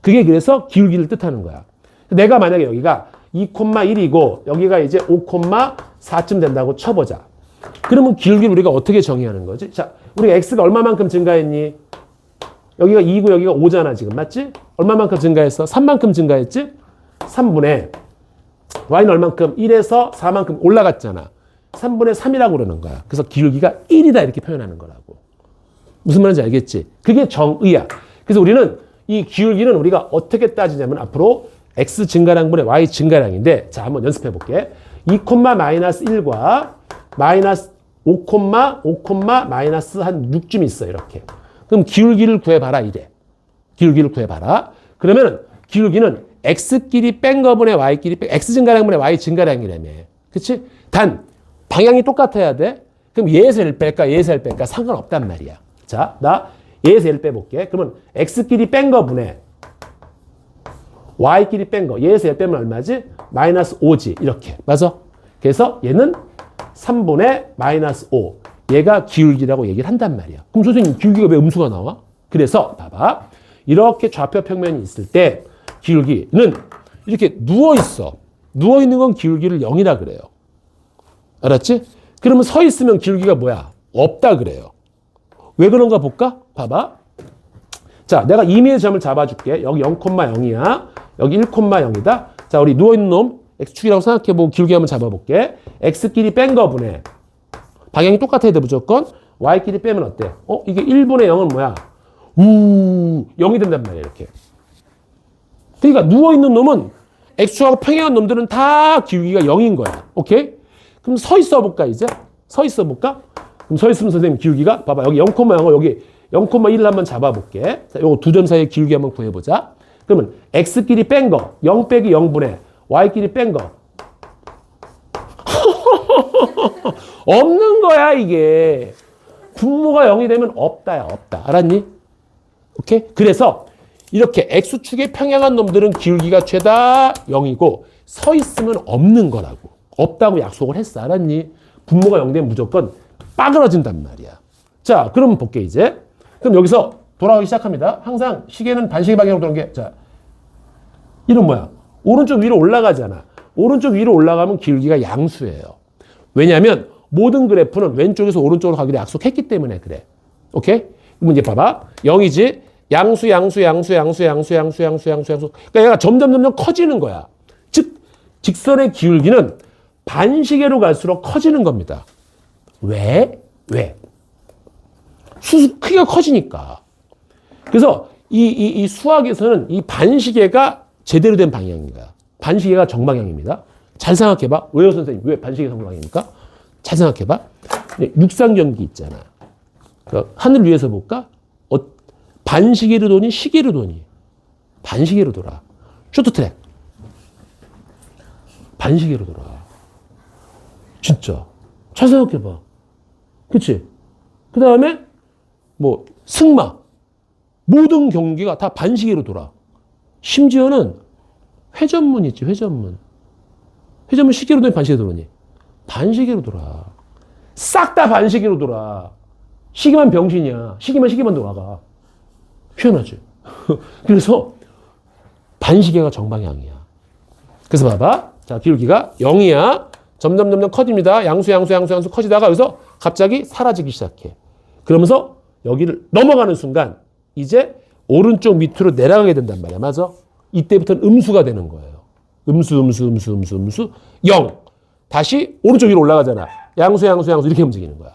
그게 그래서 기울기를 뜻하는 거야. 내가 만약에 여기가 2,1이고 여기가 이제 5,4쯤 된다고 쳐보자. 그러면 기울기를 우리가 어떻게 정의하는 거지? 자, 우리가 x가 얼마만큼 증가했니? 여기가 2고 여기가 5잖아 지금, 맞지? 얼마만큼 증가했어? 3만큼 증가했지? 3분의 y는 얼만큼? 1에서 4만큼 올라갔잖아. 3분의 3이라고 그러는 거야. 그래서 기울기가 1이다 이렇게 표현하는 거라고. 무슨 말인지 알겠지? 그게 정의야. 그래서 우리는 이 기울기는 우리가 어떻게 따지냐면 앞으로 x 증가량분의 y 증가량인데, 자 한번 연습해 볼게. 2,-1과 마이너스 5, 마이너스 한 6쯤 있어 이렇게. 그럼 기울기를 구해봐라 이래. 기울기를 구해봐라. 그러면 기울기는 x끼리 뺀 거분의 y끼리 뺀 x 증가량분의 y 증가량이라며. 그치? 단 방향이 똑같아야 돼. 그럼 얘에서 1 뺄까 얘에서 1 뺄까 상관없단 말이야. 자, 나 얘에서 1 빼볼게. 그러면 x끼리 뺀 거분의 y끼리 뺀 거. 얘에서 1 빼면 얼마지? 마이너스 5지. 이렇게. 맞아? 그래서 얘는 3분의 마이너스 5. 얘가 기울기라고 얘기를 한단 말이야. 그럼 선생님 기울기가 왜 음수가 나와? 그래서 봐봐. 이렇게 좌표 평면이 있을 때 기울기는 이렇게 누워있어. 누워있는 건 기울기를 0이라 그래요. 알았지? 그러면 서 있으면 기울기가 뭐야? 없다 그래요. 왜 그런가 볼까? 봐봐. 자, 내가 임의의 점을 잡아줄게. 여기 0,0이야. 여기 1,0이다. 자, 우리 누워있는 놈 x축이라고 생각해보고 기울기 한번 잡아볼게. x끼리 뺀 거분의 방향이 똑같아야 돼 무조건. y끼리 빼면 어때? 이게 1분의 0은 뭐야? 0이 된단 말이야 이렇게. 그러니까 누워있는 놈은 x축하고 평행한 놈들은 다 기울기가 0인 거야. 오케이? 그럼 서 있어 볼까 이제? 서 있어 볼까? 그럼 서 있으면 선생님 기울기가 봐봐. 여기 0,0 여기 0,1을 한번 잡아볼게. 자, 요거 두 점 사이의 기울기 한번 구해보자. 그러면 x끼리 뺀 거 0 빼기 0분의 y끼리 뺀 거 없는 거야 이게. 분모가 0이 되면 없다야 없다. 알았니? 오케이? 그래서 이렇게 x축에 평행한 놈들은 기울기가 최다 0이고 서 있으면 없는 거라고. 없다고 약속을 했어. 알았니? 분모가 0 되면 무조건 빠그러진단 말이야. 자, 그럼 볼게 이제. 그럼 여기서 돌아가기 시작합니다. 항상 시계는 반시계 방향으로 도는 게, 자, 이건 뭐야? 오른쪽 위로 올라가잖아. 오른쪽 위로 올라가면 기울기가 양수예요. 왜냐하면 모든 그래프는 왼쪽에서 오른쪽으로 가기로 약속했기 때문에 그래. 오케이? 그럼 이제 봐봐. 0이지? 양수. 그러니까 얘가 점점 커지는 거야. 즉, 직선의 기울기는 반시계로 갈수록 커지는 겁니다. 왜? 크기가 커지니까. 그래서 이 수학에서는 이 반시계가 제대로 된 방향인 거야. 반시계가 정방향입니다. 잘 생각해봐. 왜요, 선생님? 왜 반시계 정방향입니까? 잘 생각해봐. 육상 경기 있잖아. 그러니까 하늘 위에서 볼까? 반시계로 도니 시계로 도니? 반시계로 돌아. 쇼트트랙. 반시계로 돌아. 진짜. 잘 생각해봐. 그치? 그 다음에 뭐 승마. 모든 경기가 다 반시계로 돌아. 심지어는 회전문 있지, 회전문. 회전문 시계로 돌니 반시계로 돌니? 반시계로 돌아. 싹 다 반시계로 돌아. 시계만 병신이야. 시계만 돌아가. 희한하지? 그래서 반시계가 정방향이야. 그래서 봐봐. 자, 기울기가 0이야. 점점 커집니다. 양수 커지다가 여기서 갑자기 사라지기 시작해. 그러면서 여기를 넘어가는 순간 이제 오른쪽 밑으로 내려가게 된단 말이야. 맞아? 이때부터는 음수가 되는 거예요. 음수 0. 다시 오른쪽 위로 올라가잖아. 양수 이렇게 움직이는 거야.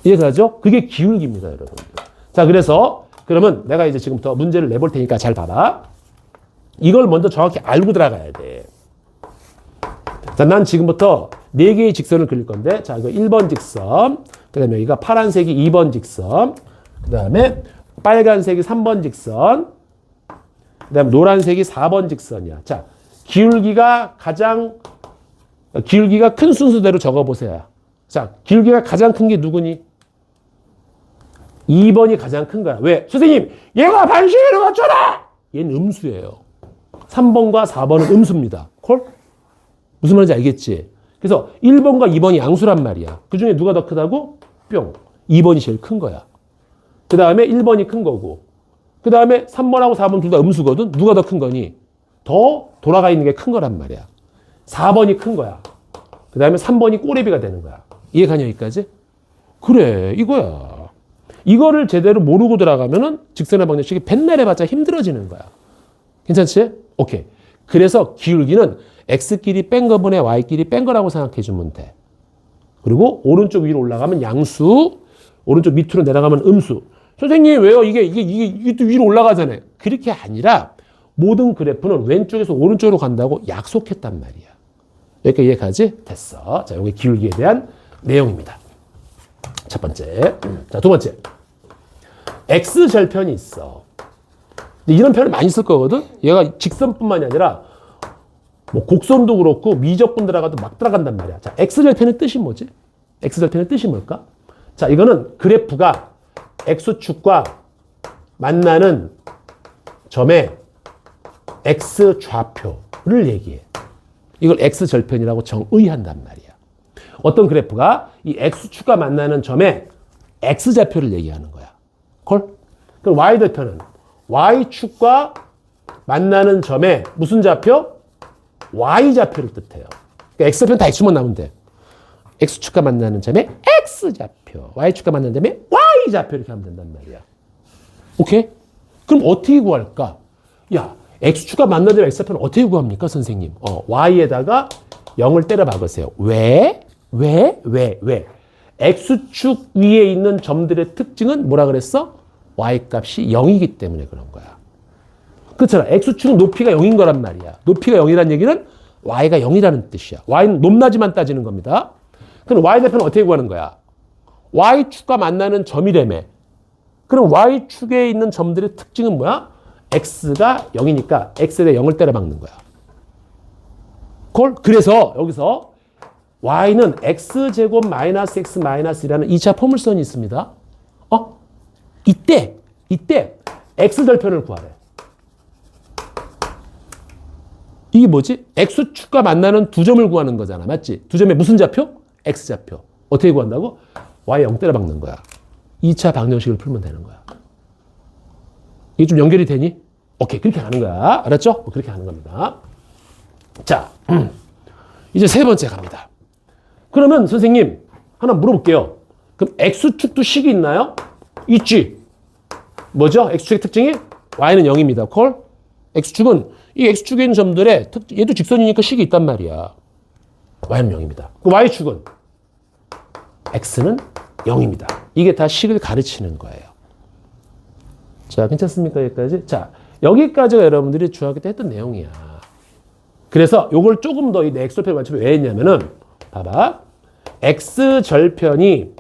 이해가죠? 그게 기울기입니다, 여러분들. 자, 그래서 그러면 내가 이제 지금부터 문제를 내볼 테니까 잘 봐봐. 이걸 먼저 정확히 알고 들어가야 돼. 자, 난 지금부터 4개의 직선을 그릴 건데, 자, 이거 1번 직선, 그 다음에 여기가 파란색이 2번 직선, 그 다음에 빨간색이 3번 직선, 그 다음에 노란색이 4번 직선이야. 자, 기울기가 큰 순서대로 적어보세요. 자, 기울기가 가장 큰 게 누구니? 2번이 가장 큰 거야. 왜? 선생님, 얘가 반시계로 맞춰라! 얘는 음수예요. 3번과 4번은 음수입니다. 콜? 무슨 말인지 알겠지? 그래서 1번과 2번이 양수란 말이야. 그 중에 누가 더 크다고? 뿅. 2번이 제일 큰 거야. 그 다음에 1번이 큰 거고. 그 다음에 3번하고 4번 둘 다 음수거든? 누가 더 큰 거니? 더 돌아가 있는 게 큰 거란 말이야. 4번이 큰 거야. 그 다음에 3번이 꼬레비가 되는 거야. 이해가냐, 여기까지? 그래, 이거야. 이거를 제대로 모르고 들어가면은 직선의 방정식이 맨날 해봤자 힘들어지는 거야. 괜찮지? 오케이. 그래서 기울기는 x끼리 뺀 거분의 y끼리 뺀 거라고 생각해 주면 돼. 그리고 오른쪽 위로 올라가면 양수, 오른쪽 밑으로 내려가면 음수. 선생님, 왜요? 이게 또 위로 올라가잖아요. 그렇게 아니라 모든 그래프는 왼쪽에서 오른쪽으로 간다고 약속했단 말이야. 여기까지 이해가지? 됐어. 자, 여기 기울기에 대한 내용입니다. 첫 번째. 자, 두 번째. x절편이 있어. 이런 표현을 많이 쓸 거거든? 얘가 직선뿐만이 아니라 뭐 곡선도 그렇고 미적분 들어가도 막 들어간단 말이야. 자, x절편의 뜻이 뭐지? x절편의 뜻이 뭘까? 자, 이거는 그래프가 x축과 만나는 점의 x좌표를 얘기해. 이걸 x절편이라고 정의한단 말이야. 어떤 그래프가 이 x축과 만나는 점의 x좌표를 얘기하는 거야. 콜? 그럼 y절편은 y축과 만나는 점의 무슨 좌표? y좌표를 뜻해요. 그러니까 x좌표는 다 x만 나오면 돼. x축과 만나는 점의 x좌표, y축과 만나는 점의 y좌표 이렇게 하면 된단 말이야. 오케이? 그럼 어떻게 구할까? 야, x축과 만나는 점의 x좌표는 어떻게 구합니까, 선생님? y에다가 0을 때려 박으세요. 왜? x축 위에 있는 점들의 특징은 뭐라 그랬어? y값이 0이기 때문에 그런 거야. 그렇잖아. x축은 높이가 0인 거란 말이야. 높이가 0이라는 얘기는 y가 0이라는 뜻이야. y는 높낮이만 따지는 겁니다. 그럼 y좌표는 어떻게 구하는 거야? y축과 만나는 점이라며. 그럼 y축에 있는 점들의 특징은 뭐야? x가 0이니까 x에 대해 0을 때려 박는 거야. 그래서 여기서 y는 x제곱 마이너스 x 마이너스 1이라는 2차 포물선이 있습니다. 이때 x절편을 구하래. 이게 뭐지? x축과 만나는 두 점을 구하는 거잖아. 맞지? 두 점의 무슨 좌표? x좌표. 어떻게 구한다고? y 0 때려 박는 거야. 2차 방정식을 풀면 되는 거야. 이게 좀 연결이 되니? 오케이, 그렇게 하는 거야. 알았죠? 그렇게 하는 겁니다. 자, 이제 세 번째 갑니다. 그러면 선생님 하나 물어볼게요. 그럼 x축도 식이 있나요? 있지. 뭐죠? x축의 특징이? y는 0입니다. 콜? x축은 이 x축에 있는 점들의 얘도 직선이니까 식이 있단 말이야. y는 0입니다. y축은? x는 0입니다. 이게 다 식을 가르치는 거예요. 자, 괜찮습니까? 여기까지? 자, 여기까지가 여러분들이 중학교 때 했던 내용이야. 그래서 요걸 조금 더 이 x절편 맞추면 왜 했냐면은 봐봐. x절편이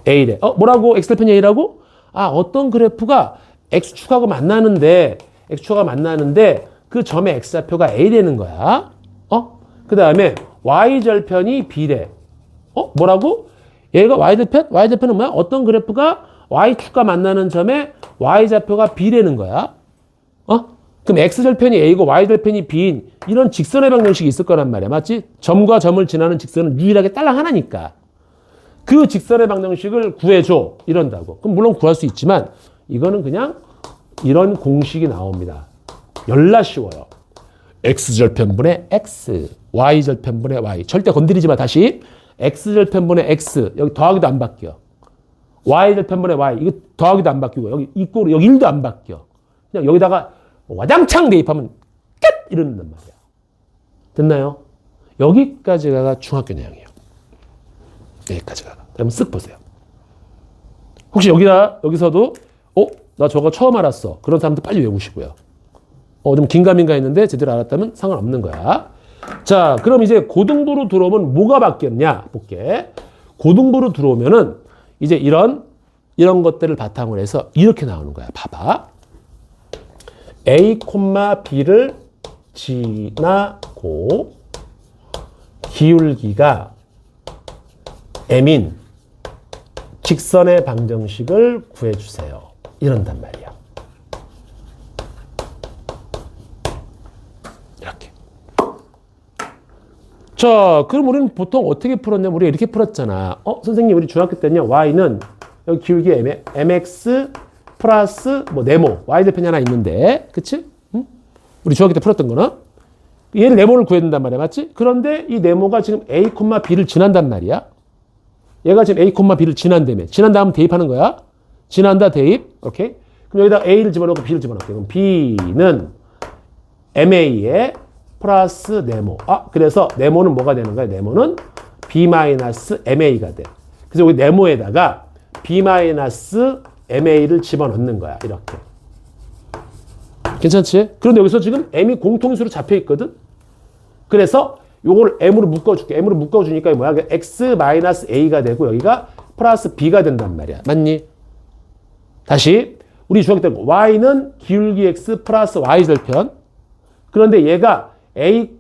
a래. 뭐라고? x절편이 a라고? 어떤 그래프가 x축하고 만나는데 그 점의 x좌표가 a라는 거야. 그 다음에 y절편이 b래. 뭐라고? 얘가 y절편? y절편은 뭐야? 어떤 그래프가 y축과 만나는 점의 y좌표가 b라는 거야. 그럼 x절편이 a고 y절편이 b인 이런 직선의 방정식이 있을 거란 말이야. 맞지? 점과 점을 지나는 직선은 유일하게 딸랑 하나니까. 그 직선의 방정식을 구해줘. 이런다고. 그럼 물론 구할 수 있지만 이거는 그냥 이런 공식이 나옵니다. 열나 쉬워요. x절편분의 x, y절편분의 y. 절대 건드리지 마. 다시. x절편분의 x. 여기 더하기도 안 바뀌어. y절편분의 y. 이거 더하기도 안 바뀌고 여기 있고 여기 1도 안 바뀌어. 그냥 여기다가 와장창 대입하면 끝! 이러는단 말이야. 됐나요? 여기까지가 중학교 내용이에요. 여기까지가. 한번 쓱 보세요. 혹시 여기서도 나 저거 처음 알았어. 그런 사람도 빨리 외우시고요. 좀 긴가민가 했는데 제대로 알았다면 상관없는 거야. 자, 그럼 이제 고등부로 들어오면 뭐가 바뀌었냐 볼게. 고등부로 들어오면은 이제 이런 것들을 바탕으로 해서 이렇게 나오는 거야. 봐봐. A, B를 지나고 기울기가 m인 직선의 방정식을 구해주세요. 이런단 말이야. 이렇게. 자, 그럼 우리는 보통 어떻게 풀었냐면 우리가 이렇게 풀었잖아. 선생님 우리 중학교 때는요. y는 여기 기울기 mx 플러스 뭐 네모 y 대편이 하나 있는데, 그치? 응? 우리 중학교 때 풀었던 거는 얘를 네모를 구해야 된단 말이야, 맞지? 그런데 이 네모가 지금 a, b를 지난단 말이야. 얘가 지금 a, b를 지난다며. 지난 다음 대입하는 거야. 지난다 대입. 오케이. 그럼 여기다 a를 집어넣고 b를 집어넣게. 그럼 b는 ma에 플러스 네모. 그래서 네모는 뭐가 되는 거야? 네모는 b-ma가 돼. 그래서 여기 네모에다가 b-ma를 집어넣는 거야. 이렇게. 괜찮지? 그런데 여기서 지금 m이 공통수로 잡혀 있거든? 그래서 요걸 m으로 묶어줄게. m으로 묶어주니까 이게 뭐야? x-a가 되고 여기가 플러스 b가 된단 말이야. 맞니? 다시 우리 중학교 때 y는 기울기 x 플러스 y절편. 그런데 얘가 a,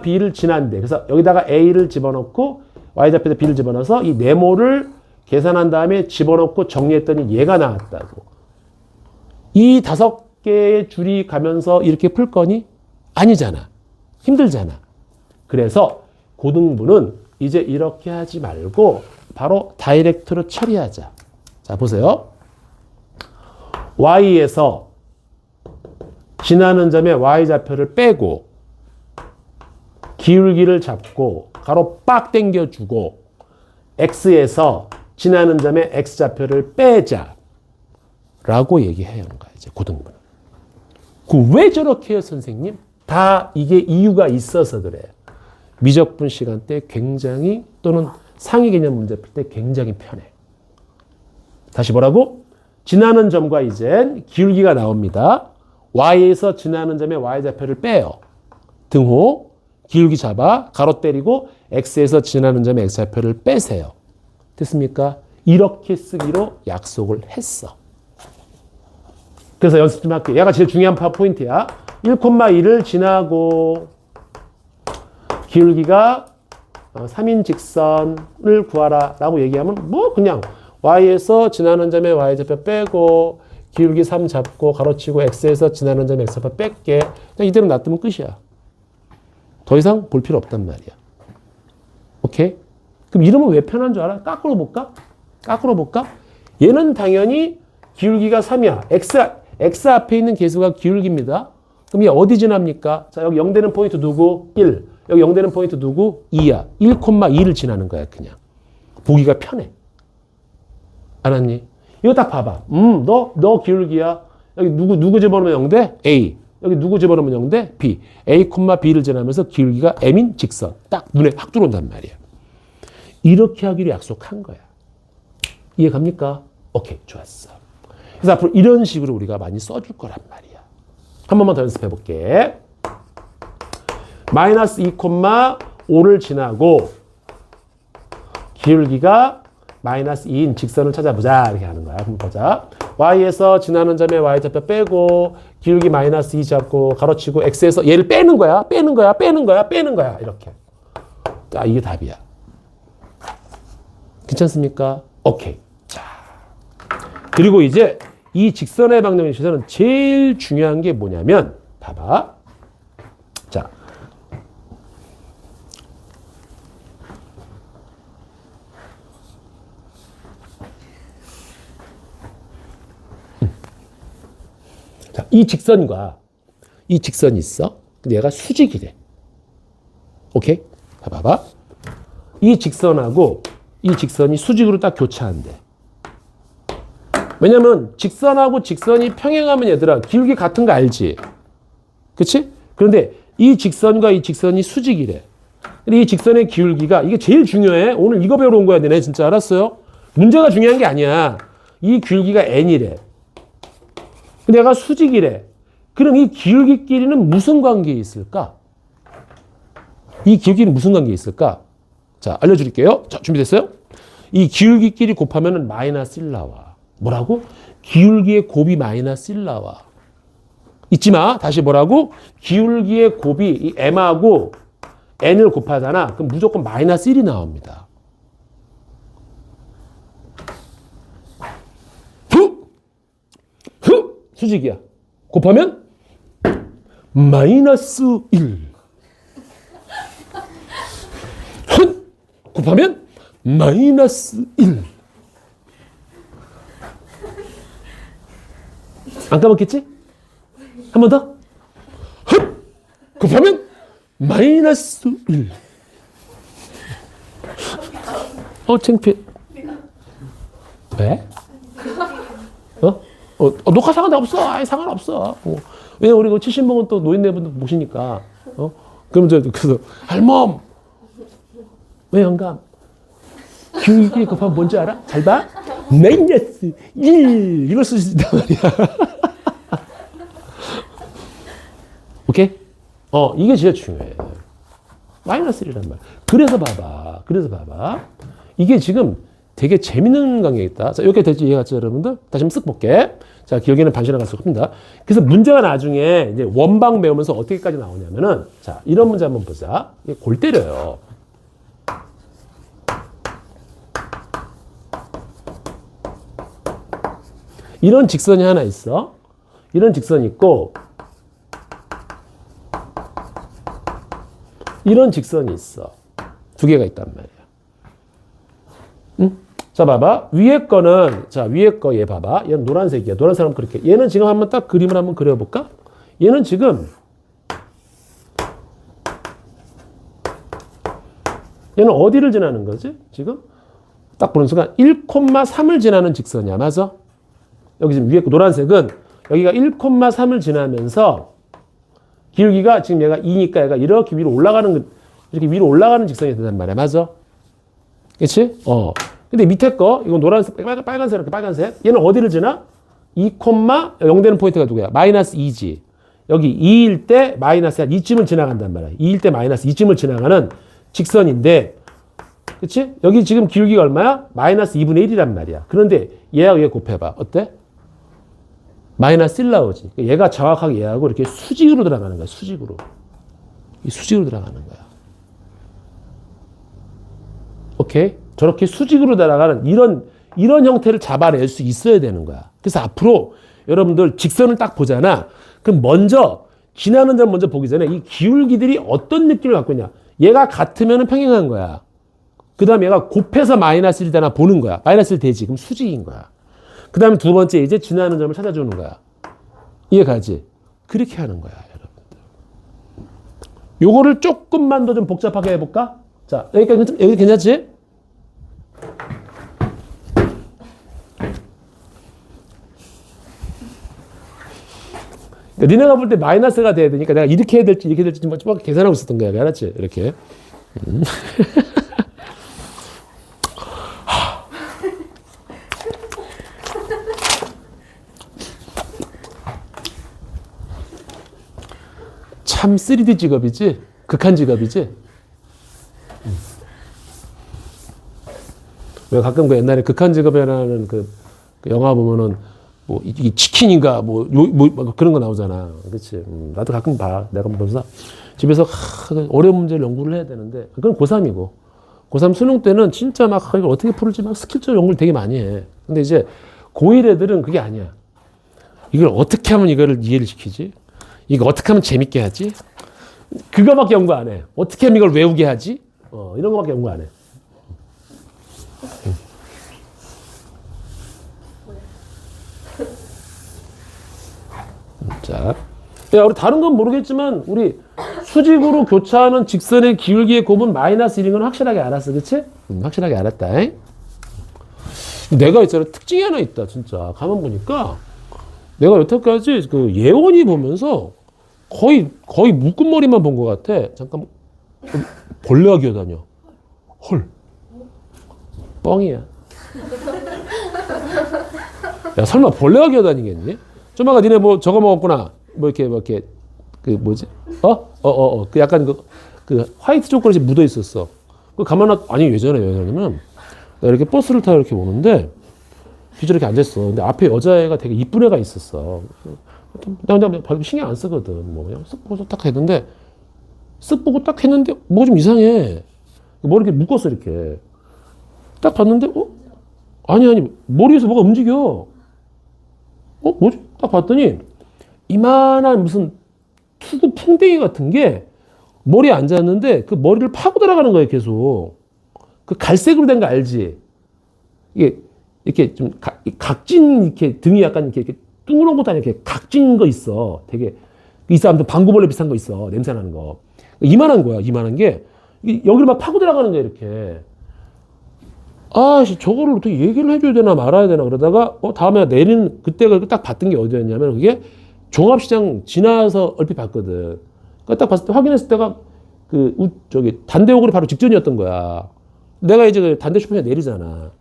b를 지난대. 그래서 여기다가 a를 집어넣고 y절편에 b를 집어넣어서 이 네모를 계산한 다음에 집어넣고 정리했더니 얘가 나왔다고. 이 5개의 줄이 가면서 이렇게 풀 거니? 아니잖아. 힘들잖아. 그래서 고등부는 이제 이렇게 하지 말고 바로 다이렉트로 처리하자. 자, 보세요. y에서 지나는 점의 y좌표를 빼고 기울기를 잡고 가로 빡 당겨주고 x에서 지나는 점의 x좌표를 빼자 라고 얘기해야 하는 거야, 이제 고등부는. 왜 저렇게 해요, 선생님? 다 이게 이유가 있어서 그래. 미적분 시간 때 굉장히, 또는 상위 개념 문제 풀 때 굉장히 편해. 다시 뭐라고? 지나는 점과 이젠 기울기가 나옵니다. y에서 지나는 점의 y좌표를 빼요. 등호, 기울기 잡아, 가로 때리고 x에서 지나는 점의 x좌표를 빼세요. 됐습니까? 이렇게 쓰기로 약속을 했어. 그래서 연습 좀 할게요. 얘가 제일 중요한 포인트야. 1,1을 지나고 기울기가 3인 직선을 구하라 라고 얘기하면 뭐 그냥 y에서 지나는 점의 y좌표 빼고 기울기 3 잡고 가로치고 x에서 지나는 점의 x좌표 뺄게. 그냥 이대로 놔두면 끝이야. 더 이상 볼 필요 없단 말이야. 오케이? 그럼 이름은 왜 편한 줄 알아? 거꾸로 볼까? 거꾸로 볼까? 얘는 당연히 기울기가 3이야. x 앞에 있는 계수가 기울기입니다. 그럼 얘 어디 지납니까? 자, 여기 0 되는 포인트 누구? 1. 여기 0 되는 포인트 누구? 2야. 1,2를 지나는 거야, 그냥. 보기가 편해. 알았니? 이거 딱 봐봐. 너 기울기야. 여기 누구 집어넣으면 0 돼? A. 여기 누구 집어넣으면 0 돼? B. A, B를 지나면서 기울기가 M인 직선. 딱 눈에 확 들어온단 말이야. 이렇게 하기로 약속한 거야. 이해 갑니까? 오케이, 좋았어. 그래서 앞으로 이런 식으로 우리가 많이 써줄 거란 말이야. 한 번만 더 연습해 볼게. 마이너스 2,5를 지나고 기울기가 마이너스 2인 직선을 찾아보자. 이렇게 하는 거야. 한번 보자. y에서 지나는 점에 y좌표 빼고 기울기 마이너스 2 잡고 가로치고 x에서 얘를 빼는 거야. 빼는 거야. 이렇게. 자, 이게 답이야. 괜찮습니까? 오케이. 자, 그리고 이제 이 직선의 방정식에서는 제일 중요한 게 뭐냐면 봐봐. 자, 자, 이 직선과 이 직선이 있어. 근데 얘가 수직이래. 오케이? 봐봐. 이 직선하고 이 직선이 수직으로 딱 교차한대. 왜냐면 직선하고 직선이 평행하면 얘들아 기울기 같은 거 알지? 그치? 그런데 이 직선과 이 직선이 수직이래. 근데 이 직선의 기울기가 이게 제일 중요해. 오늘 이거 배우러 온 거야, 너네 진짜 알았어요? 문제가 중요한 게 아니야. 이 기울기가 n이래. 근데 얘가 수직이래. 그럼 이 기울기끼리는 무슨 관계에 있을까? 이 기울기는 무슨 관계에 있을까? 자, 알려드릴게요. 자, 준비됐어요? 이 기울기끼리 곱하면 마이너스 1 나와. 뭐라고? 기울기의 곱이 마이너스 1 나와. 잊지 마. 다시 뭐라고? 기울기의 곱이 이 m하고 n을 곱하잖아. 그럼 무조건 마이너스 1이 나옵니다. 수직이야. 곱하면 마이너스 1. 곱하면 마이너스 1. 안 까먹겠지? 한 번 더. 곱하면 마이너스 1. 창피해. 왜? 녹화 상관도 없어. 아예 상관없어. 왜냐면 우리 70먹은 또 노인네분들 보시니까. 그럼 그래서 할멈 왜 영감? 기울기 곱하면 뭔지 알아? 잘 봐. 마이너스 1 이걸 쓸 수 있단 말이야. 오케이? 이게 진짜 중요해. 마이너스 1이란 말. 그래서 봐봐. 이게 지금 되게 재밌는 강의겠다. 자, 여기까지 될지 이해갔죠, 여러분들? 다시 한번 쓱 볼게. 자, 기억에는 반신에 갈수 없습니다. 그래서 문제가 나중에 이제 원방 배우면서 어떻게까지 나오냐면은, 자, 이런 문제 한번 보자. 이게 골 때려요. 이런 직선이 하나 있어. 이런 직선이 있고, 이런 직선이 있어. 두 개가 있단 말이야. 응? 자, 봐봐. 위에 거는, 자, 위에 거 얘 봐봐. 얘는 노란색이야. 노란색 하면 그렇게. 얘는 지금 한번 딱 그림을 한번 그려볼까? 얘는 지금, 얘는 어디를 지나는 거지? 지금? 딱 보는 순간 1,3을 지나는 직선이야. 맞아? 여기 지금 위에 거 노란색은 여기가 1,3을 지나면서 기울기가 지금 얘가 2니까 얘가 이렇게 위로 올라가는, 이렇게 위로 올라가는 직선이 된단 말이야. 맞아? 그치? 근데 밑에 거, 이건 노란색, 빨간색, 이렇게 빨간색. 얘는 어디를 지나? 2,0 되는 포인트가 누구야? 마이너스 2지. 여기 2일 때 마이너스 2쯤을 지나간단 말이야. 2일 때 마이너스 2쯤을 지나가는 직선인데, 그치? 여기 지금 기울기가 얼마야? 마이너스 2분의 1이란 말이야. 그런데 얘하고 얘 곱해봐. 어때? 마이너스 1 나오지. 얘가 정확하게 얘하고 이렇게 수직으로 들어가는 거야. 수직으로. 이 수직으로 들어가는 거야. 오케이? 저렇게 수직으로 날아가는 이런 형태를 잡아낼 수 있어야 되는 거야. 그래서 앞으로 여러분들 직선을 딱 보잖아. 그럼 먼저 지나는 점 먼저 보기 전에 이 기울기들이 어떤 느낌을 갖고 있냐. 얘가 같으면 평행한 거야. 그 다음에 얘가 곱해서 마이너스 1 되나 보는 거야. 마이너스 1 되지. 그럼 수직인 거야. 그 다음에 두 번째 이제 지나는 점을 찾아주는 거야. 이해가지? 그렇게 하는 거야, 여러분들. 요거를 조금만 더 좀 복잡하게 해볼까? 자, 여기 괜찮지? 그러니까 니네가 볼 때 마이너스가 돼야 되니까 내가 이렇게 해야 될지 이렇게 해야 될지 좀 계산하고 있었던 거야. 알았지? 이렇게. 참 3D 직업이지? 극한 직업이지? 왜 가끔 그 옛날에 극한 직업이라는 그 영화 보면은 뭐 이게 치킨인가 뭐 그런 거 나오잖아. 그렇지? 나도 가끔 봐. 내가 보면서 집에서 어려운 문제를 연구를 해야 되는데 그건 고3이고 고3 수능 때는 진짜 막 이걸 어떻게 풀을지 막 스킬적 연구를 되게 많이 해. 근데 이제 고1 애들은 그게 아니야. 이걸 어떻게 하면 이거를 이해를 시키지? 이거 어떻게 하면 재밌게 하지? 그거밖에 연구 안 해. 어떻게 하면 이걸 외우게 하지? 이런 거밖에 연구 안 해. 자, 야, 우리 다른 건 모르겠지만 우리 수직으로 교차하는 직선의 기울기의 곱은 마이너스 1인 건 확실하게 알았어, 그치? 확실하게 알았다. 내가 있잖아 특징이 하나 있다, 진짜. 가만 보니까 내가 여태까지 그 예원이 보면서 거의 묶음머리만 본 것 같아. 잠깐, 벌레가 기어다녀. 헐, 뻥이야. 야, 설마 벌레가 기어다니겠니? 좀 아까 니네 뭐 저거 먹었구나. 뭐 이렇게 그 뭐지? 그 약간 그 화이트 초콜릿이 묻어 있었어. 그 아니 예전에 왜냐면 나 이렇게 버스를 타고 이렇게 오는데 저렇게 앉았어. 근데 앞에 여자애가 되게 이쁜 애가 있었어. 그냥 별로 신경 안 쓰거든. 뭐 그냥 쓱 보고 딱 했는데 쓱 보고 딱 했는데 뭐가 좀 이상해. 머리 이렇게 묶었어 이렇게. 딱 봤는데 아니 머리에서 뭐가 움직여. 뭐지? 딱 봤더니 이만한 무슨 투구 풍뎅이 같은 게 머리에 앉았는데 그 머리를 파고 들어가는 거예요 계속. 그 갈색으로 된 거 알지? 이게 이렇게 좀 각진 이렇게 등이 약간 이렇게 둥그런 것도 아니고 이렇게 각진 거 있어. 되게 이 사람도 방구벌레 비슷한 거 있어. 냄새 나는 거. 이만한 거야. 이만한 게 여기를 막 파고 들어가는 거야 이렇게. 아씨 저거를 어떻게 얘기를 해줘야 되나 말아야 되나 그러다가 다음에 내리는 그때가 딱 봤던 게 어디였냐면 그게 종합시장 지나서 얼핏 봤거든. 그러니까 딱 봤을 때 확인했을 때가 저기 단대오골이 바로 직전이었던 거야. 내가 이제 그 단대 슈퍼에 내리잖아.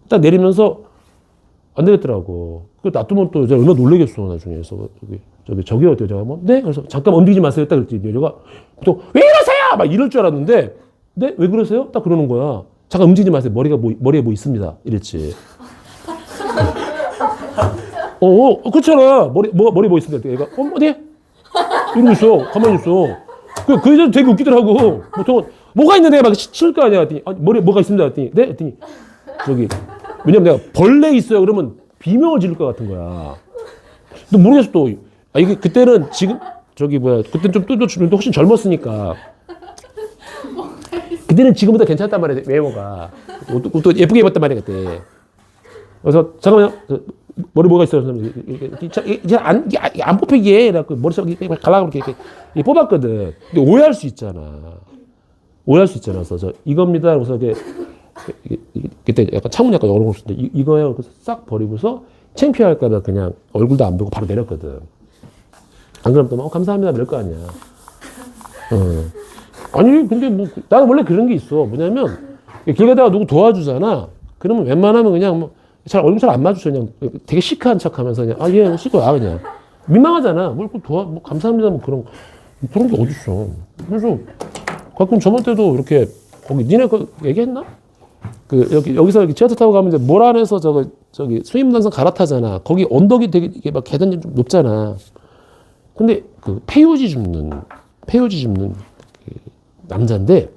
딱 내리면서 안 되겠더라고. 그 놔두면 또 얼마나 놀라겠어 나중에. 그래서 저기요 여자가 뭐 네? 그래서 잠깐 움직이지 마세요. 딱 그랬더니 여자가 또 왜 이러세요? 막 이럴 줄 알았는데 네? 왜 그러세요? 딱 그러는 거야. 잠깐 움직이지 마세요. 머리에 뭐 있습니다. 이랬지. 그렇잖아. 머리 뭐 있습니다. 얘가 네? 이러고 있어. 가만히 있어. 그 여자도 되게 웃기더라고. 보통은 뭐가 있는데 막 칠 거 아니야. 그랬더니 머리에 뭐가 있습니다. 그랬더니 네? 그랬더니 저기 왜냐면 내가 벌레 있어요. 그러면 비명을 지를 것 같은 거야. 또 모르겠어 또. 이게 그때는 지금 저기 뭐야 그때는 좀 훨씬 젊었으니까. 그때는 지금보다 괜찮단 말이야 외모가. 또 예쁘게 입었단 말이야 그때. 그래서 잠깐만요. 머리 뭐가 있어요? 이게 안 뽑혀 이게. 머리속 이렇게 갈라고 이렇게 뽑았거든. 근데 오해할 수 있잖아. 그래서 이겁니다. 그래서 그때 약간 창문 약간 열어놓었는데 이거예요. 그래서 싹 버리고서 창피할까봐 그냥 얼굴도 안 보고 바로 내렸거든. 안 그러면 또 감사합니다 이럴 거 아니야. 아니 근데 뭐 나는 원래 그런 게 있어. 뭐냐면 길 가다가 누구 도와주잖아. 그러면 웬만하면 그냥 뭐 얼굴 잘 안 마주쳐. 그냥 되게 시크한 척하면서 그냥 예 씻고 와 그냥. 민망하잖아. 뭐 감사합니다 뭐 그런 게 어딨어. 그래서 가끔 저번 때도 이렇게 거기 니네 얘기했나? 여기서 지하철 타고 가면 이제 몰 안에서 저기 수입단선 갈아타잖아. 거기 언덕이 되게 이게 막 계단이 좀 높잖아. 근데 폐유지 줍는 그 남자인데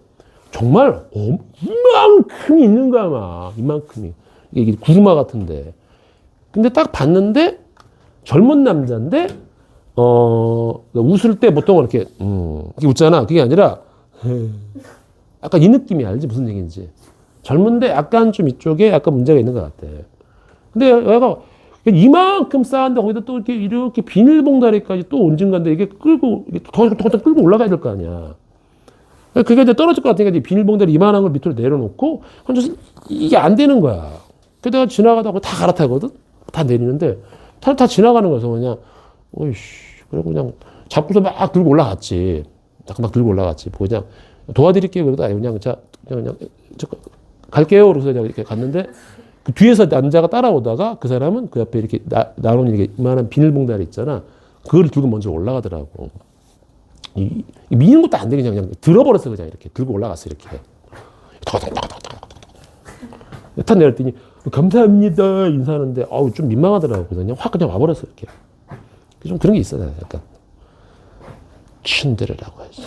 정말 이만큼이 있는 거야 막 이만큼이 이게 구르마 같은데. 근데 딱 봤는데 젊은 남자인데 웃을 때 보통 이렇게 웃잖아. 그게 아니라 약간 이 느낌이 알지 무슨 얘기인지. 젊은데 약간 좀 이쪽에 약간 문제가 있는 것 같아. 근데 얘가 이만큼 쌓았는데 거기다 또 이렇게 비닐봉다리까지 또 온진간데 이게 끌고 더 끌고 올라가야 될 거 아니야. 그게 이제 떨어질 것 같으니까 비닐봉다리 이만한 걸 밑으로 내려놓고 혼자서 이게 안 되는 거야. 그러다가 지나가다가 다 갈아타거든. 다 내리는데 다 지나가는 거여서 그냥 어이씨 그리고 그냥 잡고서 막 들고 올라갔지. 막 들고 올라갔지. 그냥 도와드릴게요. 그러다 그냥 갈게요. 그래서 이렇게 갔는데 그 뒤에서 남자가 따라오다가 그 사람은 그 옆에 이렇게 나오는 이렇게 이만한 비닐봉다리 있잖아. 그걸 들고 먼저 올라가더라고. 미는 것도 안 되게 그냥 들어버렸어. 그냥 이렇게 들고 올라갔어. 이렇게. 탁 내렸더니 감사합니다 인사하는데 좀 민망하더라고. 그냥 확 그냥 와버렸어. 이렇게. 좀 그런 게 있어. 약간 춘대라고 하지.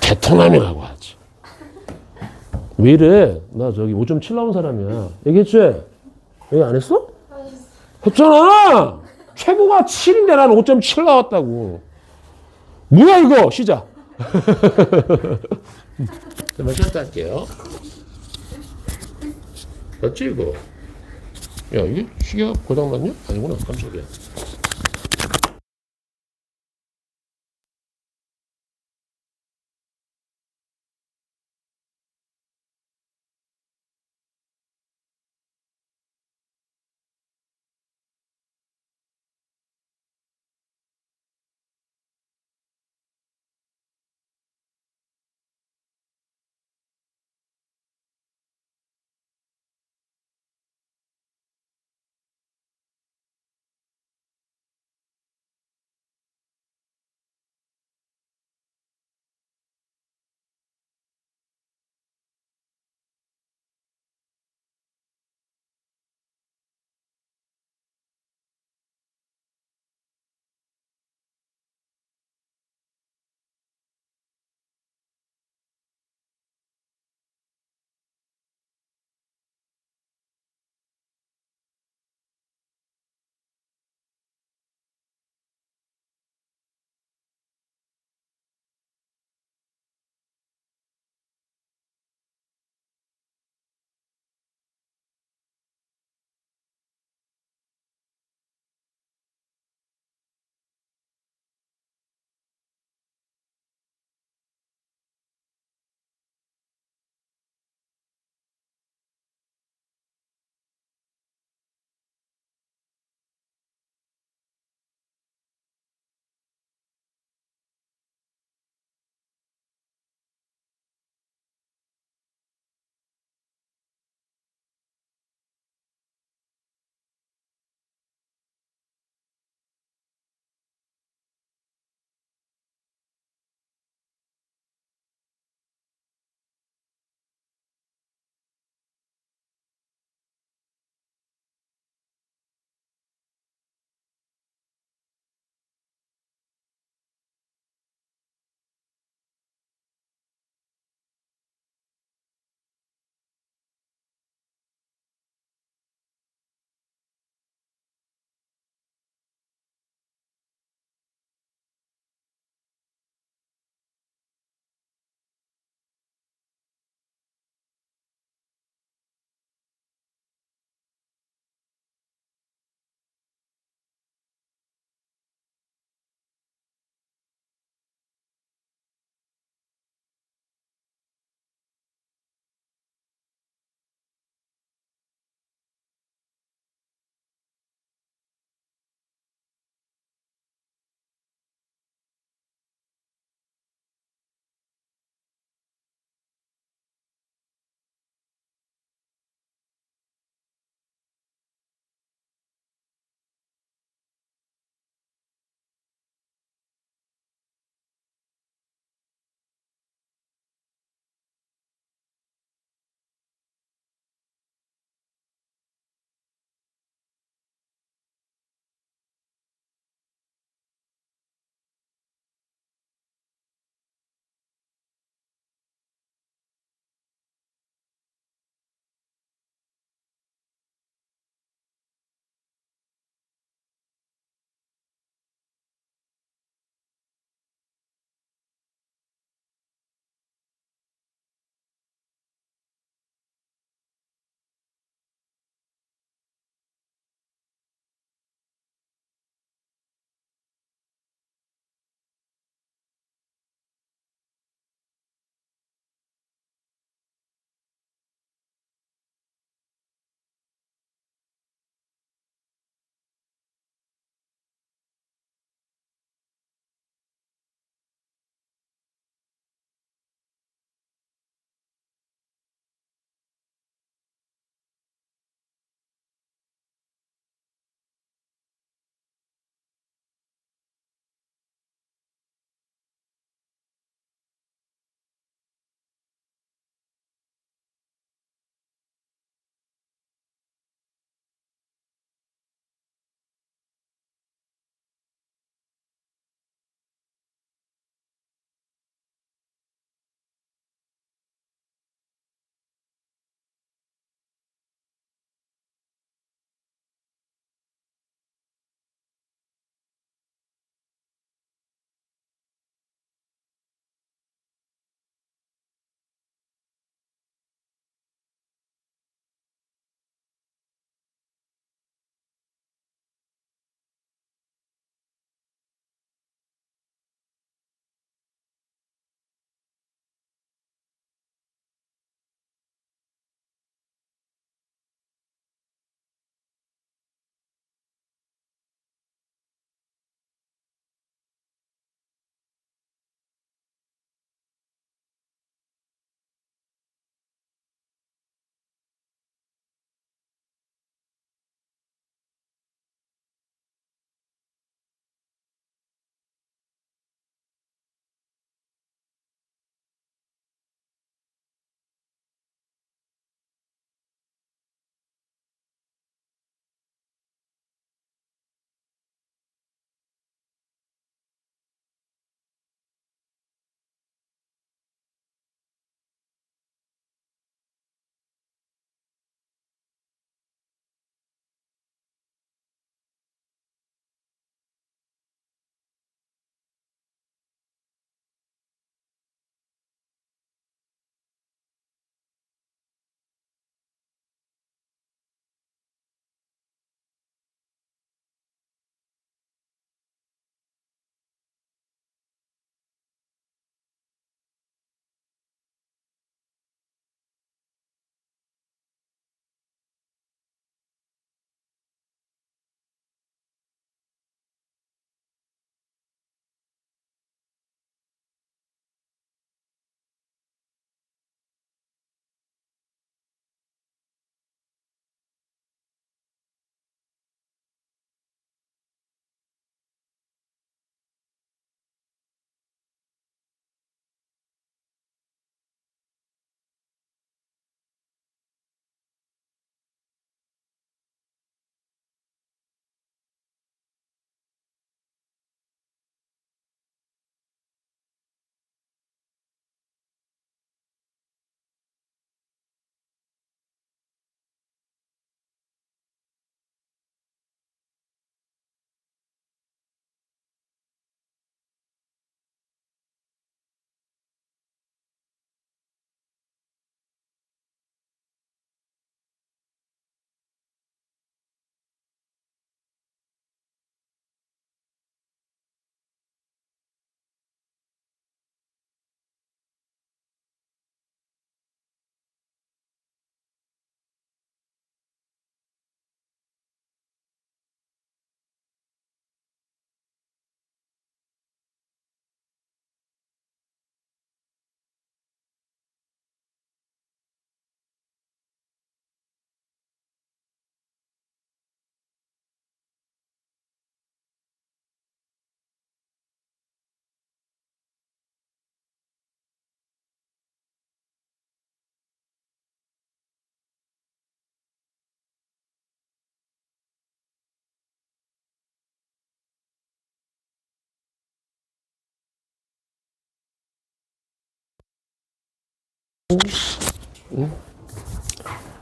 대통령이라고 하지. 왜 이래? 나 저기 5.7 나온 사람이야. 얘기했지? 얘기 안 했어? 했잖아! 최고가 7인데 나는 5.7 나왔다고. 뭐야, 이거! 시작! 마지막 할게요. 맞지, 이거? 야, 이게 시계가 고장났냐? 아니구나, 깜짝이야.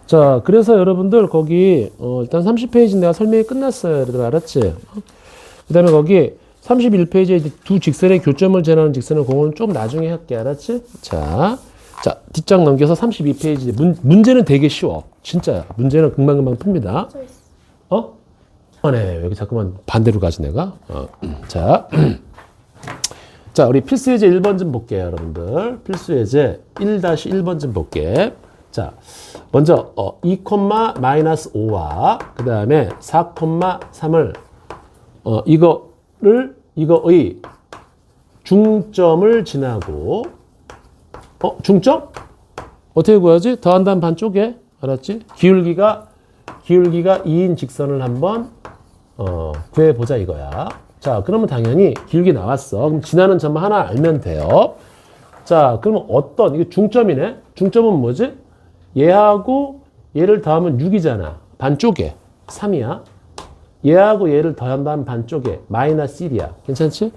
자, 그래서 여러분들 거기 일단 30페이지 내가 설명이 끝났어요. 여러분 알았지? 그 다음에 거기 31페이지에 두 직선의 교점을 재현하는 직선의 공은 좀 나중에 할게. 알았지? 자, 뒷장 넘겨서 32페이지. 문제는 되게 쉬워. 진짜. 문제는 금방금방 풉니다. 저 있어. 어? 네. 여기 자꾸만 반대로 가지 내가. 자. 자, 우리 필수 예제 1번 좀 볼게요, 여러분들. 필수 예제 1-1번 좀 볼게. 자, 먼저 2,-5와 그 다음에 4,3을 이거의 중점을 지나고 중점? 어떻게 구하지? 더한다는 반쪽에 알았지? 기울기가 2인 직선을 한번 구해보자 이거야. 자, 그러면 당연히 기울기 나왔어. 그럼 지나는 점 하나 알면 돼요. 자, 그러면 이게 중점이네? 중점은 뭐지? 얘하고 얘를 더하면 6이잖아. 반쪽에 3이야. 얘하고 얘를 더한다면 반쪽에 마이너스 1이야. 괜찮지?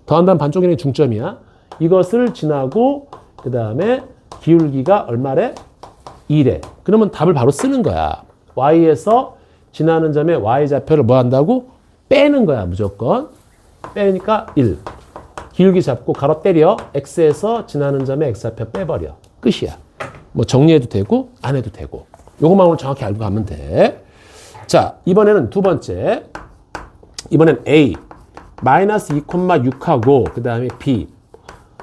더한다면 반쪽에는 중점이야. 이것을 지나고 그 다음에 기울기가 얼마래? 2래. 그러면 답을 바로 쓰는 거야. y에서 지나는 점에 y좌표를 뭐 한다고? 빼는 거야. 무조건. 빼니까 1. 기울기 잡고 가로 때려. x에서 지나는 점에 x좌표 빼버려. 끝이야. 뭐 정리해도 되고 안 해도 되고. 요것만 오늘 정확히 알고 가면 돼. 자, 이번에는 두 번째. 이번엔 a 마이너스 2,6하고 그 다음에 b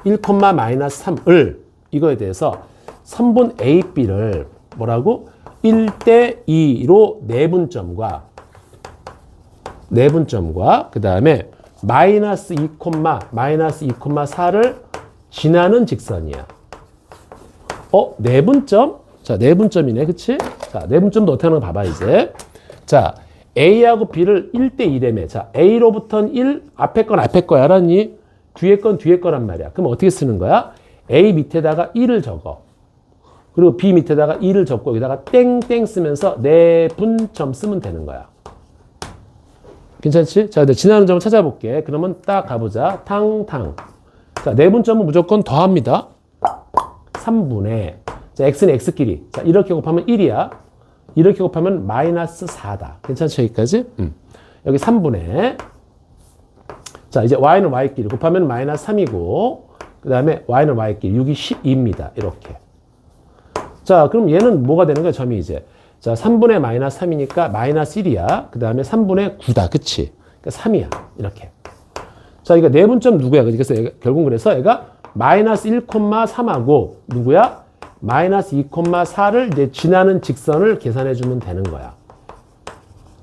1,-3을 이거에 대해서 선분 a, b를 뭐라고? 1:2로 내분점과 그 다음에 마이너스 2,4를 지나는 직선이야. 내분점? 자, 내분점이네. 그치? 자, 내분점도 어떻게 하는 거 봐봐, 이제. 자, A하고 B를 1:2라며. 자, A로부터는 1, 앞에 건 앞에 거야. 알았니? 뒤에 건 뒤에 거란 말이야. 그럼 어떻게 쓰는 거야? A 밑에다가 1을 적어. 그리고 B 밑에다가 2를 적고 여기다가 땡땡 쓰면서 내분점 쓰면 되는 거야. 괜찮지? 자, 근데 지나는 점을 찾아볼게. 그러면 딱 가보자. 탕탕. 자, 내분점은 무조건 더합니다. 3분의 자, x는 x끼리. 자, 이렇게 곱하면 1이야. 이렇게 곱하면 마이너스 4다. 괜찮죠? 여기까지? 여기 3분의 자, 이제 y는 y끼리 곱하면 마이너스 3이고 그 다음에 y는 y끼리 6이 12입니다. 이렇게. 자, 그럼 얘는 뭐가 되는 거야? 점이 이제. 자, 3분의 마이너스 3이니까 마이너스 1이야. 그 다음에 3분의 9다. 그치? 그러니까 3이야. 이렇게. 자, 이거 내분점 누구야? 그래서 결국 그래서 얘가 마이너스 1,3하고 누구야? 마이너스 2,4를 이제 지나는 직선을 계산해 주면 되는 거야.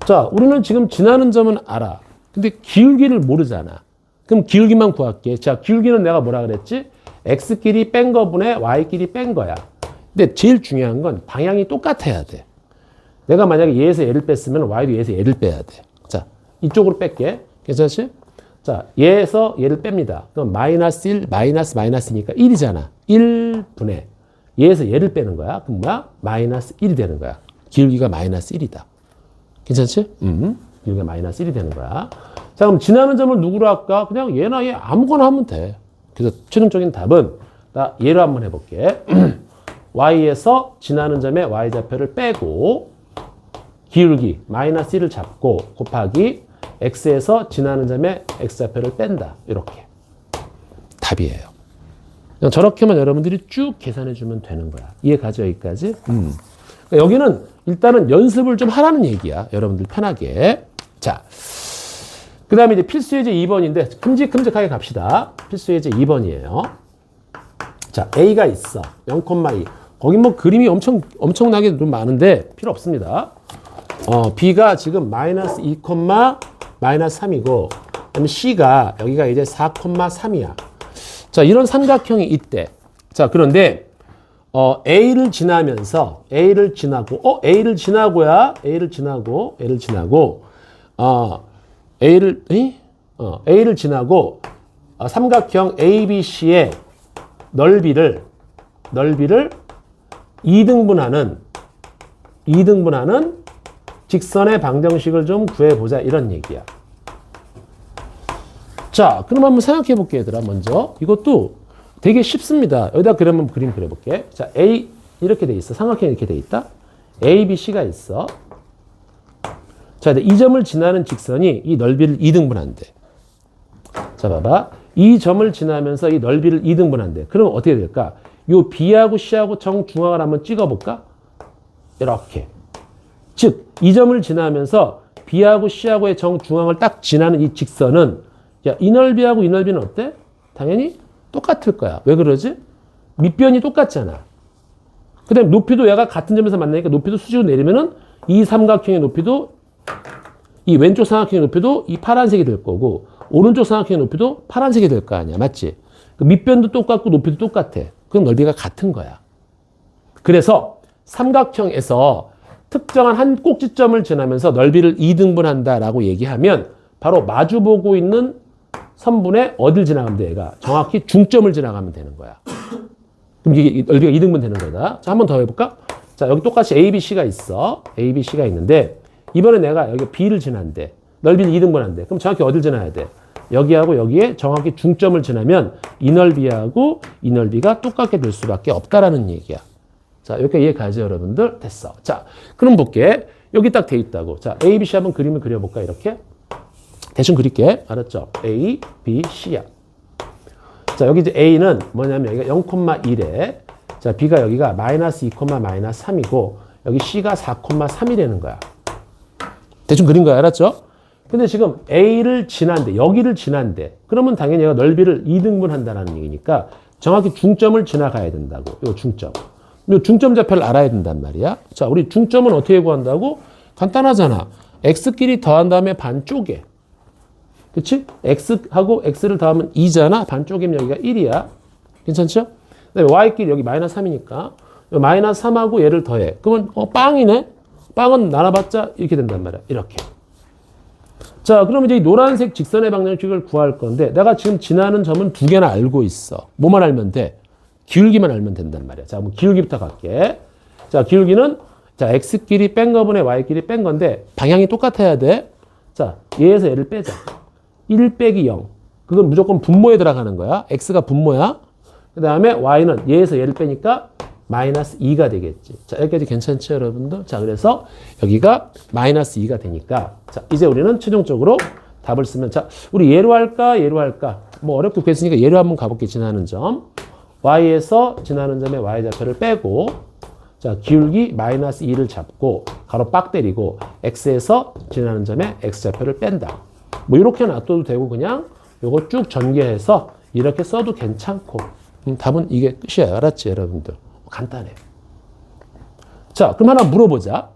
자, 우리는 지금 지나는 점은 알아. 근데 기울기를 모르잖아. 그럼 기울기만 구할게. 자, 기울기는 내가 뭐라 그랬지? x끼리 뺀 거분에 y끼리 뺀 거야. 근데 제일 중요한 건 방향이 똑같아야 돼. 내가 만약에 얘에서 얘를 뺐으면 y도 얘에서 얘를 빼야 돼. 자, 이쪽으로 뺄게. 괜찮지? 자, 얘에서 얘를 뺍니다. 그럼 마이너스 1, 마이너스니까 1이잖아. 1분의 얘에서 얘를 빼는 거야. 그럼 뭐야? 마이너스 1이 되는 거야. 기울기가 마이너스 1이다. 괜찮지? 기울기가 마이너스 1이 되는 거야. 자, 그럼 지나는 점을 누구로 할까? 그냥 얘나 얘 아무거나 하면 돼. 그래서 최종적인 답은 나 얘로 한번 해볼게. y에서 지나는 점에 y좌표를 빼고 기울기 마이너스 1을 잡고 곱하기 x에서 지나는 점에 x좌표를 뺀다. 이렇게. 답이에요. 그냥 저렇게만 여러분들이 쭉 계산해 주면 되는 거야. 이해가죠? 여기까지? 그러니까 여기는 일단은 연습을 좀 하라는 얘기야. 여러분들 편하게. 자, 그 다음에 이제 필수예제 2번인데 큼직큼직하게 갑시다. 필수예제 2번이에요. 자, A가 있어. 0,2. 거기 뭐 그림이 엄청나게 좀 많은데 필요 없습니다. B가 지금 마이너스 2, 마이너스 3이고 그다음에 C가 여기가 이제 4,3이야. 자, 이런 삼각형이 있대. 자, 그런데 A를 지나면서 A를 지나고 A를 지나고 삼각형 ABC의 넓이를 2등분하는 직선의 방정식을 좀 구해보자 이런 얘기야. 자, 그럼 한번 생각해 볼게 얘들아. 먼저 이것도 되게 쉽습니다. 여기다 그러면 그림 그려볼게. 자, A 이렇게 돼 있어. 삼각형이 이렇게 돼 있다. A, B, C가 있어. 자, 이 점을 지나는 직선이 이 넓이를 2등분한대. 자, 봐봐. 이 점을 지나면서 이 넓이를 2등분한대. 그러면 어떻게 될까? 요 B하고 C하고 정중앙을 한번 찍어볼까? 이렇게. 즉, 이 점을 지나면서 B하고 C하고의 정중앙을 딱 지나는 이 직선은 야, 이 넓이하고 이 넓이는 어때? 당연히 똑같을 거야. 왜 그러지? 밑변이 똑같잖아. 그 다음에 높이도 얘가 같은 점에서 만나니까 높이도 수직으로 내리면은 이 삼각형의 높이도 이 왼쪽 삼각형의 높이도 이 파란색이 될 거고 오른쪽 삼각형의 높이도 파란색이 될 거 아니야. 맞지? 그 밑변도 똑같고 높이도 똑같아. 그럼 넓이가 같은 거야. 그래서 삼각형에서 특정한 한 꼭지점을 지나면서 넓이를 2등분한다라고 얘기하면 바로 마주보고 있는 선분의 어딜 지나가면 돼, 얘가. 정확히 중점을 지나가면 되는 거야. 그럼 이게 넓이가 2등분 되는 거다. 자, 한 번 더 해볼까? 자, 여기 똑같이 A, B, C가 있어. A, B, C가 있는데 이번에 내가 여기 B를 지난대. 넓이를 2등분한대. 그럼 정확히 어딜 지나야 돼? 여기하고 여기에 정확히 중점을 지나면 이 넓이하고 이 넓이가 똑같게 될 수밖에 없다라는 얘기야. 자, 여기까지 이해 가죠, 여러분들? 됐어. 자, 그럼 볼게. 여기 딱 돼 있다고. 자, A, B, C 한번 그림을 그려볼까, 이렇게? 대충 그릴게. 알았죠? A, B, C야. 자, 여기 이제 A는 뭐냐면 여기가 0,1에 자, B가 여기가 마이너스 2, 마이너스 3이고 여기 C가 4,3이 되는 거야. 대충 그린 거야. 알았죠? 근데 지금 A를 지난대, 여기를 지난대. 그러면 당연히 얘가 넓이를 2등분 한다는 얘기니까 정확히 중점을 지나가야 된다고. 요 중점. 요 중점 좌표를 알아야 된단 말이야. 자, 우리 중점은 어떻게 구한다고? 간단하잖아. X끼리 더한 다음에 반 쪼개. 그치? X하고 X를 더하면 2잖아. 반 쪼개면 여기가 1이야. 괜찮죠? 그다음에 Y끼리 여기 마이너스 3이니까 마이너스 3하고 얘를 더해. 그러면 빵이네? 빵은 나눠봤자 이렇게 된단 말이야. 이렇게. 자, 그럼 이제 이 노란색 직선의 방정식을 구할 건데 내가 지금 지나는 점은 두 개나 알고 있어. 뭐만 알면 돼? 기울기만 알면 된단 말이야. 자, 그럼 기울기부터 갈게. 자, 기울기는 자, X끼리 뺀 거분에 Y끼리 뺀 건데 방향이 똑같아야 돼. 자, 얘에서 얘를 빼자. 1 빼기 0. 그건 무조건 분모에 들어가는 거야. X가 분모야. 그 다음에 Y는 얘에서 얘를 빼니까 마이너스 2가 되겠지. 자, 여기까지 괜찮죠, 여러분들? 자, 그래서 여기가 마이너스 2가 되니까 자, 이제 우리는 최종적으로 답을 쓰면 자, 우리 얘로 할까? 얘로 할까? 뭐 어렵게 구했으니까 얘로 한번 가볼게. 지나는 점. Y에서 지나는 점에 Y좌표를 빼고 자, 기울기 마이너스 2를 잡고 가로 빡 때리고 X에서 지나는 점에 X좌표를 뺀다. 뭐 이렇게 놔둬도 되고 그냥 요거 쭉 전개해서 이렇게 써도 괜찮고 답은 이게 끝이야. 알았지, 여러분들? 간단해. 자, 그럼 하나 물어보자.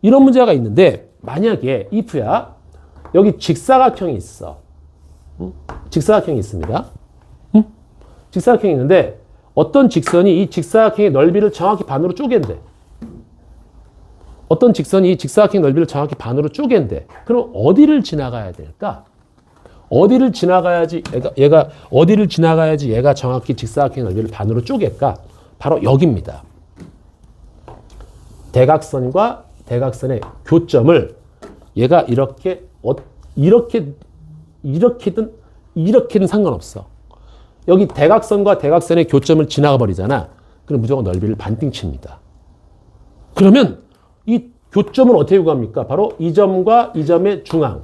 이런 문제가 있는데 만약에 if야 여기 직사각형이 있어. 직사각형이 있습니다. 직사각형이 있는데 어떤 직선이 이 직사각형의 넓이를 정확히 반으로 쪼갠대. 어떤 직선이 이 직사각형의 넓이를 정확히 반으로 쪼갠대. 그럼 어디를 지나가야 될까? 어디를 지나가야지 얘가 어디를 지나가야지 얘가 정확히 직사각형의 넓이를 반으로 쪼갤까? 바로 여기입니다. 대각선과 대각선의 교점을 얘가 이렇게든 상관없어. 여기 대각선과 대각선의 교점을 지나가 버리잖아. 그럼 무조건 넓이를 반띵 칩니다. 그러면 이 교점은 어떻게 구합니까? 바로 이 점과 이 점의 중앙.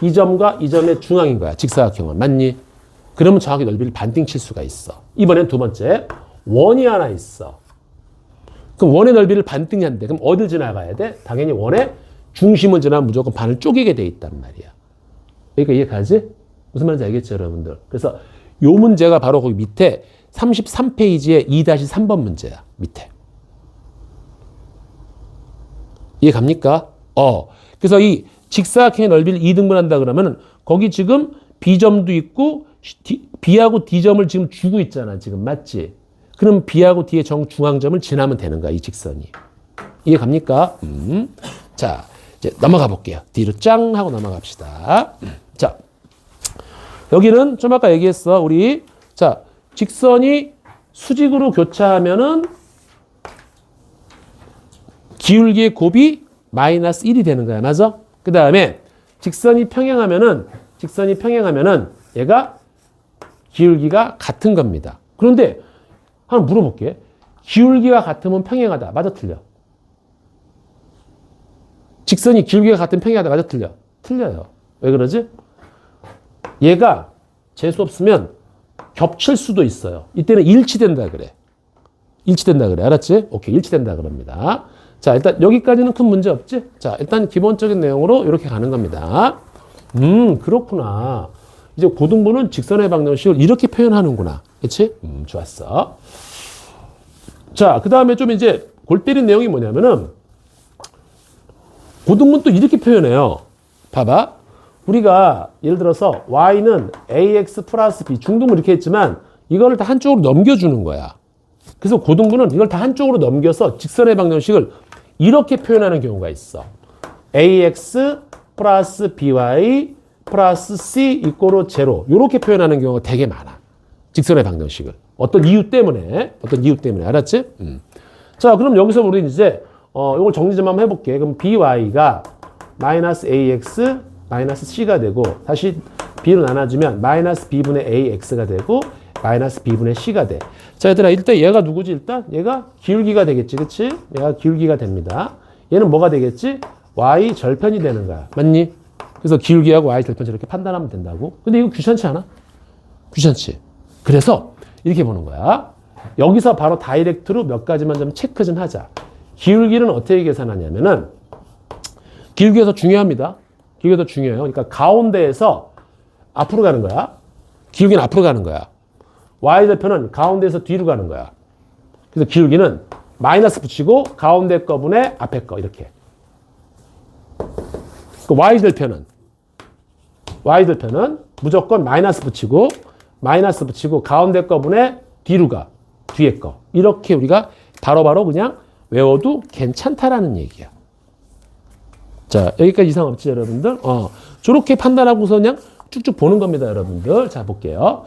이 점과 이 점의 중앙인 거야. 직사각형은. 맞니? 그러면 정확히 넓이를 반띵 칠 수가 있어. 이번엔 두 번째. 원이 하나 있어. 그럼 원의 넓이를 반띵이 한대. 그럼 어딜 지나가야 돼? 당연히 원의 중심을 지나면 무조건 반을 쪼개게 돼 있단 말이야. 그러니까 이해가지? 무슨 말인지 알겠죠, 여러분들? 그래서 요 문제가 바로 거기 밑에 33페이지에 2-3번 문제야. 밑에. 이해 갑니까? 그래서 이 직사각형의 넓이를 2등분한다 그러면 거기 지금 B점도 있고 B하고 D점을 지금 주고 있잖아. 지금 맞지? 그럼 B하고 D의 정중앙점을 지나면 되는 거야. 이 직선이. 이해 갑니까? 자, 이제 넘어가 볼게요. 뒤로 짱 하고 넘어갑시다. 자, 여기는 좀 아까 얘기했어. 우리 자, 직선이 수직으로 교차하면은 기울기의 곱이 마이너스 1이 되는 거야. 맞아? 그 다음에 직선이 평행하면은 얘가 기울기가 같은 겁니다. 그런데 한번 물어볼게. 기울기가 같으면 평행하다. 맞아, 틀려? 직선이 기울기가 같으면 평행하다. 맞아, 틀려? 틀려요. 왜 그러지? 얘가 재수 없으면 겹칠 수도 있어요. 이때는 일치된다 그래. 일치된다 그래. 알았지? 오케이. 일치된다 그럽니다. 자, 일단 여기까지는 큰 문제 없지? 자, 일단 기본적인 내용으로 이렇게 가는 겁니다. 그렇구나. 이제 고등부는 직선의 방정식을 이렇게 표현하는구나. 그치? 좋았어. 자, 그 다음에 좀 이제 골 때린 내용이 뭐냐면은 고등부는 또 이렇게 표현해요. 봐봐. 우리가 예를 들어서 y는 ax 플러스 b 중등부 이렇게 했지만 이거를 다 한쪽으로 넘겨주는 거야. 그래서 고등부는 이걸 다 한쪽으로 넘겨서 직선의 방정식을 이렇게 표현하는 경우가 있어. ax 플러스 by 플러스 c 이꼬로 제로 이렇게 표현하는 경우가 되게 많아. 직선의 방정식을. 어떤 이유 때문에. 알았지? 자, 그럼 여기서 우리 이제 이걸 정리 좀 한번 해볼게. 그럼 by가 마이너스 ax 마이너스 c가 되고 다시 b로 나눠주면 마이너스 b분의 ax가 되고 마이너스 b분의 c가 돼. 자, 얘들아, 일단 얘가 누구지? 일단 얘가 기울기가 되겠지, 그치? 얘가 기울기가 됩니다. 얘는 뭐가 되겠지? y 절편이 되는 거야. 맞니? 그래서 기울기하고 y 절편 저렇게 판단하면 된다고. 근데 이거 귀찮지 않아? 귀찮지? 그래서 이렇게 보는 거야. 여기서 바로 다이렉트로 몇 가지만 좀 체크 좀 하자. 기울기는 어떻게 계산하냐면은 기울기가 더 중요합니다. 기울기가 더 중요해요. 그러니까 가운데에서 앞으로 가는 거야. 기울기는 앞으로 가는 거야. y절편은 가운데에서 뒤로 가는 거야. 그래서 기울기는 마이너스 붙이고 가운데 거분의 앞에 거 이렇게. 그 y절편은 무조건 마이너스 붙이고 가운데 거분의 뒤로 가. 뒤에 거. 이렇게 우리가 바로바로 그냥 외워도 괜찮다라는 얘기야. 자, 여기까지 이상 없지, 여러분들? 저렇게 판단하고서 그냥 쭉쭉 보는 겁니다, 여러분들. 자, 볼게요.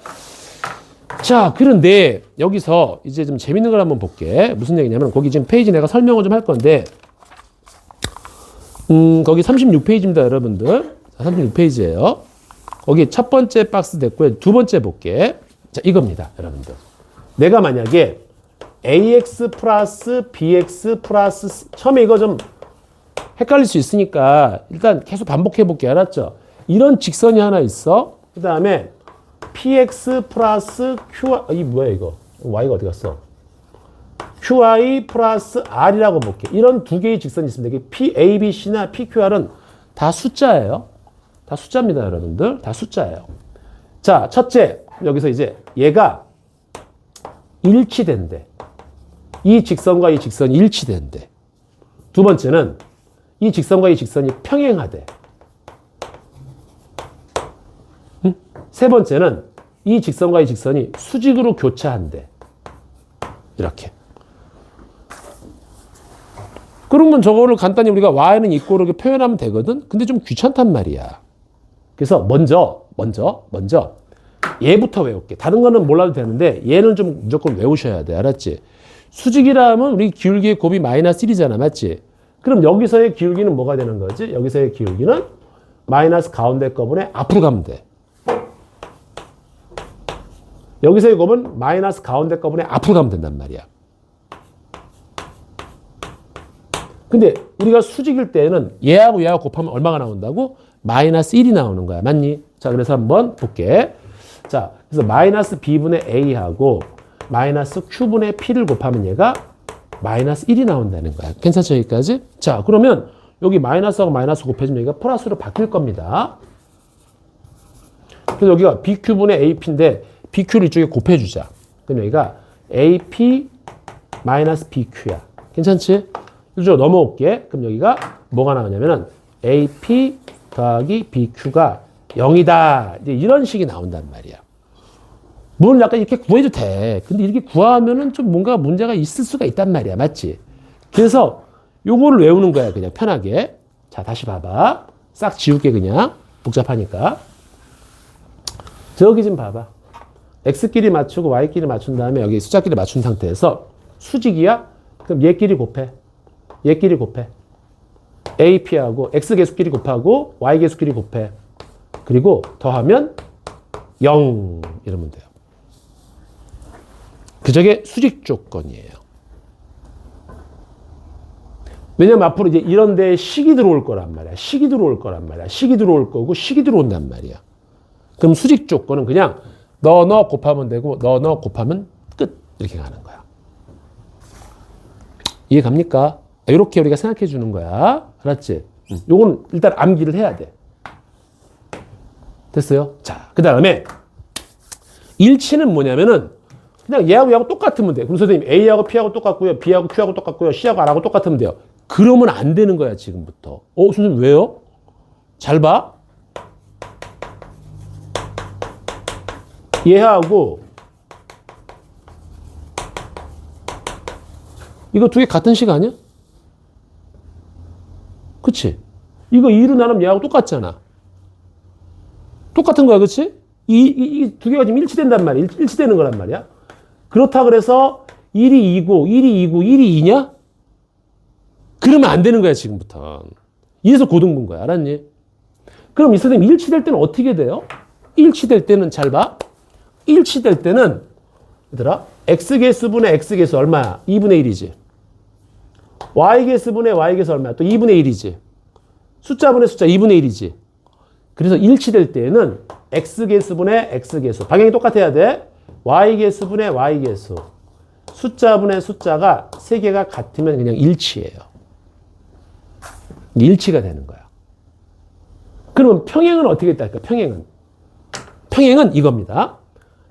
자, 그런데 여기서 이제 좀 재밌는 걸 한번 볼게. 무슨 얘기냐면, 거기 지금 페이지 내가 설명을 좀 할 건데, 거기 36페이지입니다, 여러분들. 36페이지예요. 거기 첫 번째 박스 됐고요. 두 번째 볼게. 자, 이겁니다, 여러분들. 내가 만약에 ax 플러스 bx 플러스 처음에 이거 좀 헷갈릴 수 있으니까 일단 계속 반복해 볼게. 알았죠? 이런 직선이 하나 있어. 그 다음에 px 플러스 qy 이 뭐야 이거? y가 어디 갔어? qy 플러스 r이라고 볼게. 이런 두 개의 직선이 있습니다. 이게 p, a, b, c나 p, q, r은 다 숫자예요. 다 숫자입니다, 여러분들. 다 숫자예요. 자, 첫째 여기서 이제 얘가 일치된대. 이 직선과 이 직선이 일치된대. 두 번째는 이 직선과 이 직선이 평행하대. 세 번째는 이 직선과 이 직선이 수직으로 교차한대. 이렇게. 그러면 저거를 간단히 우리가 y는 있고 이렇게 표현하면 되거든? 근데 좀 귀찮단 말이야. 그래서 먼저 얘부터 외울게. 다른 거는 몰라도 되는데 얘는 좀 무조건 외우셔야 돼. 알았지? 수직이라면 우리 기울기의 곱이 마이너스 1이잖아. 맞지? 그럼 여기서의 기울기는 뭐가 되는 거지? 여기서의 기울기는 마이너스 가운데 거분의 앞으로 가면 돼. 여기서의 곱은 마이너스 가운데 거분의 앞으로 가면 된단 말이야. 근데 우리가 수직일 때는 얘하고 곱하면 얼마가 나온다고? 마이너스 1이 나오는 거야. 맞니? 자, 그래서 한번 볼게. 자, 그래서 마이너스 b분의 a하고 마이너스 q분의 p를 곱하면 얘가 마이너스 1이 나온다는 거야. 괜찮죠, 여기까지? 자, 그러면 여기 마이너스하고 마이너스 곱해지면 여기가 플러스로 바뀔 겁니다. 그래서 여기가 bq분의 ap인데 bq를 이쪽에 곱해주자. 그럼 여기가 ap 마이너스 bq야. 괜찮지? 이쪽으로 넘어올게. 그럼 여기가 뭐가 나오냐면은 ap 더하기 bq가 0이다. 이제 이런 식이 나온단 말이야. 뭘 약간 이렇게 구해도 돼. 근데 이렇게 구하면은 좀 뭔가 문제가 있을 수가 있단 말이야. 맞지? 그래서 요거를 외우는 거야. 그냥 편하게. 자, 다시 봐봐. 싹 지울게 그냥. 복잡하니까. 저기 좀 봐봐. x끼리 맞추고 y끼리 맞춘 다음에 여기 숫자끼리 맞춘 상태에서 수직이야? 그럼 얘끼리 곱해. 얘끼리 곱해. ap하고 x 개수끼리 곱하고 y 개수끼리 곱해. 그리고 더하면 0 이러면 돼요. 저게 수직 조건이에요. 왜냐면 앞으로 이제 이런 데에 식이 들어올 거란 말이야. 식이 들어올 거란 말이야. 식이 들어올 거고 식이 들어온단 말이야. 그럼 수직 조건은 그냥 너 곱하면 되고 너 곱하면 끝. 이렇게 가는 거야. 이해 갑니까? 이렇게 우리가 생각해 주는 거야. 알았지? 요건 일단 암기를 해야 돼. 됐어요? 자, 그 다음에 일치는 뭐냐면은 그냥 얘하고 똑같으면 돼. 그럼 선생님 A하고 P하고 똑같고요. B하고 Q하고 똑같고요. C하고 R하고 똑같으면 돼요. 그러면 안 되는 거야, 지금부터. 선생님 왜요? 잘 봐. 얘하고 이거 두 개 같은 식 아니야? 그치? 이거 2로 나누면 얘하고 똑같잖아. 똑같은 거야, 그치? 이 두 개가 지금 일치된단 말이야. 일치되는 거란 말이야. 그렇다 그래서 1이 2고 1이 2냐? 그러면 안 되는 거야, 지금부터. 이래서 고등분 거야. 알았니? 그럼 이 선생님 일치될 때는 어떻게 돼요? 일치될 때는 잘 봐. 일치될 때는 얘들아 x개수분의 x개수 얼마야? 2분의 1이지. y개수분의 y개수 얼마야? 또 2분의 1이지. 숫자분의 숫자 2분의 1이지. 그래서 일치될 때는 x개수분의 x개수. 방향이 똑같아야 돼. y개수분의 y개수. 숫자분의 숫자가 세 개가 같으면 그냥 일치예요. 일치가 되는 거야. 그러면 평행은 어떻게 될까? 평행은 이겁니다.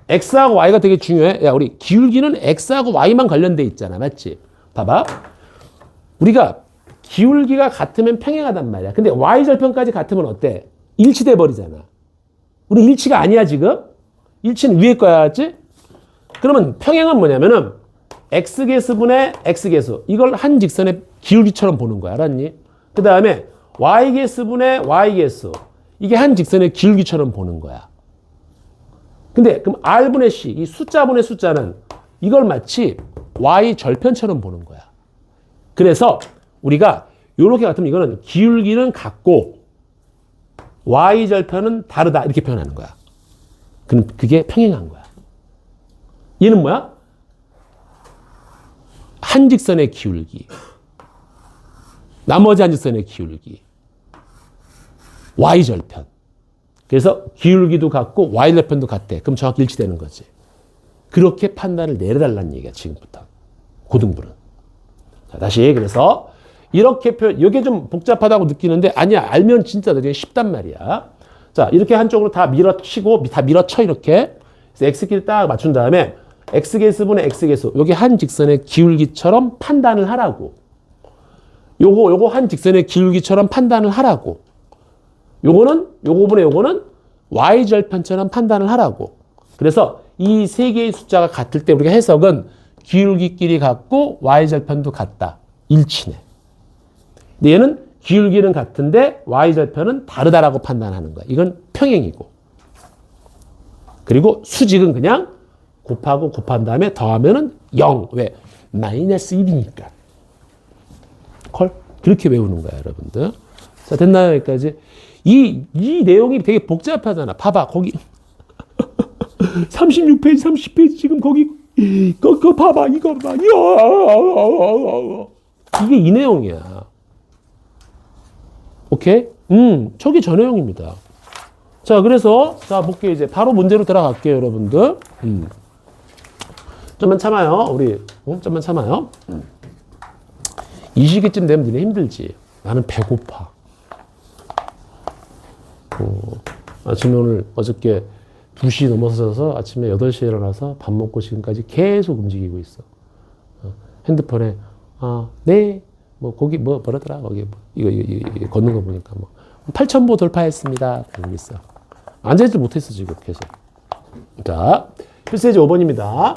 x하고 y가 되게 중요해. 야, 우리 기울기는 x하고 y만 관련돼 있잖아. 맞지? 봐봐. 우리가 기울기가 같으면 평행하단 말이야. 근데 y절편까지 같으면 어때? 일치돼 버리잖아. 우리 일치가 아니야, 지금. 일치는 위에 거야, 맞지? 그러면 평행은 뭐냐면은 x개수분의 x개수. 이걸 한 직선의 기울기처럼 보는 거야. 알았니? 그 다음에 y개수분의 y개수. 이게 한 직선의 기울기처럼 보는 거야. 근데 그럼 r분의 c, 이 숫자분의 숫자는 이걸 마치 y절편처럼 보는 거야. 그래서 우리가 이렇게 같으면 이거는 기울기는 같고 y절편은 다르다 이렇게 표현하는 거야. 그럼 그게 평행한 거야. 얘는 뭐야? 한 직선의 기울기. 나머지 한 직선의 기울기. y절편. 그래서 기울기도 같고 y절편도 같대. 그럼 정확히 일치되는 거지. 그렇게 판단을 내려달라는 얘기야, 지금부터. 고등부는. 자, 다시 그래서 이렇게 표현, 이게 좀 복잡하다고 느끼는데 아니야, 알면 진짜 되게 쉽단 말이야. 자, 이렇게 한쪽으로 다 밀어치고 다 밀어쳐 이렇게. 그래서 x끼리 딱 맞춘 다음에 x개수분의 x개수. 여기 한 직선의 기울기처럼 판단을 하라고. 요거 한 직선의 기울기처럼 판단을 하라고. 요거는 y절편처럼 판단을 하라고. 그래서 이 세 개의 숫자가 같을 때 우리가 해석은 기울기끼리 같고 y절편도 같다. 일치네. 근데 얘는 기울기는 같은데 y절편은 다르다라고 판단하는 거야. 이건 평행이고. 그리고 수직은 그냥 곱하고 곱한 다음에 더하면은 0. 왜? 마이너스 1이니까. 콜? 그렇게 외우는 거야, 여러분들. 자, 됐나요? 여기까지? 이 내용이 되게 복잡하잖아. 봐봐, 거기. 36페이지, 30페이지, 지금 거기. 그거 봐봐, 이거 봐. 이게 이 내용이야. 오케이? 저게 저 내용입니다. 자, 그래서, 자, 볼게요. 이제 바로 문제로 들어갈게요, 여러분들. 좀만 참아요. 우리, 좀만 참아요. 이 시기쯤 되면 니네 힘들지. 나는 배고파. 아침에 오늘 어저께 2시 넘어서서 아침에 8시에 일어나서 밥 먹고 지금까지 계속 움직이고 있어. 핸드폰에, 네, 뭐, 거기 뭐라더라? 거기 이거 걷는 거 보니까 8,000보 돌파했습니다. 그러고 있어. 앉아있지 못했어, 지금 계속. 자, 필수예제 5번입니다.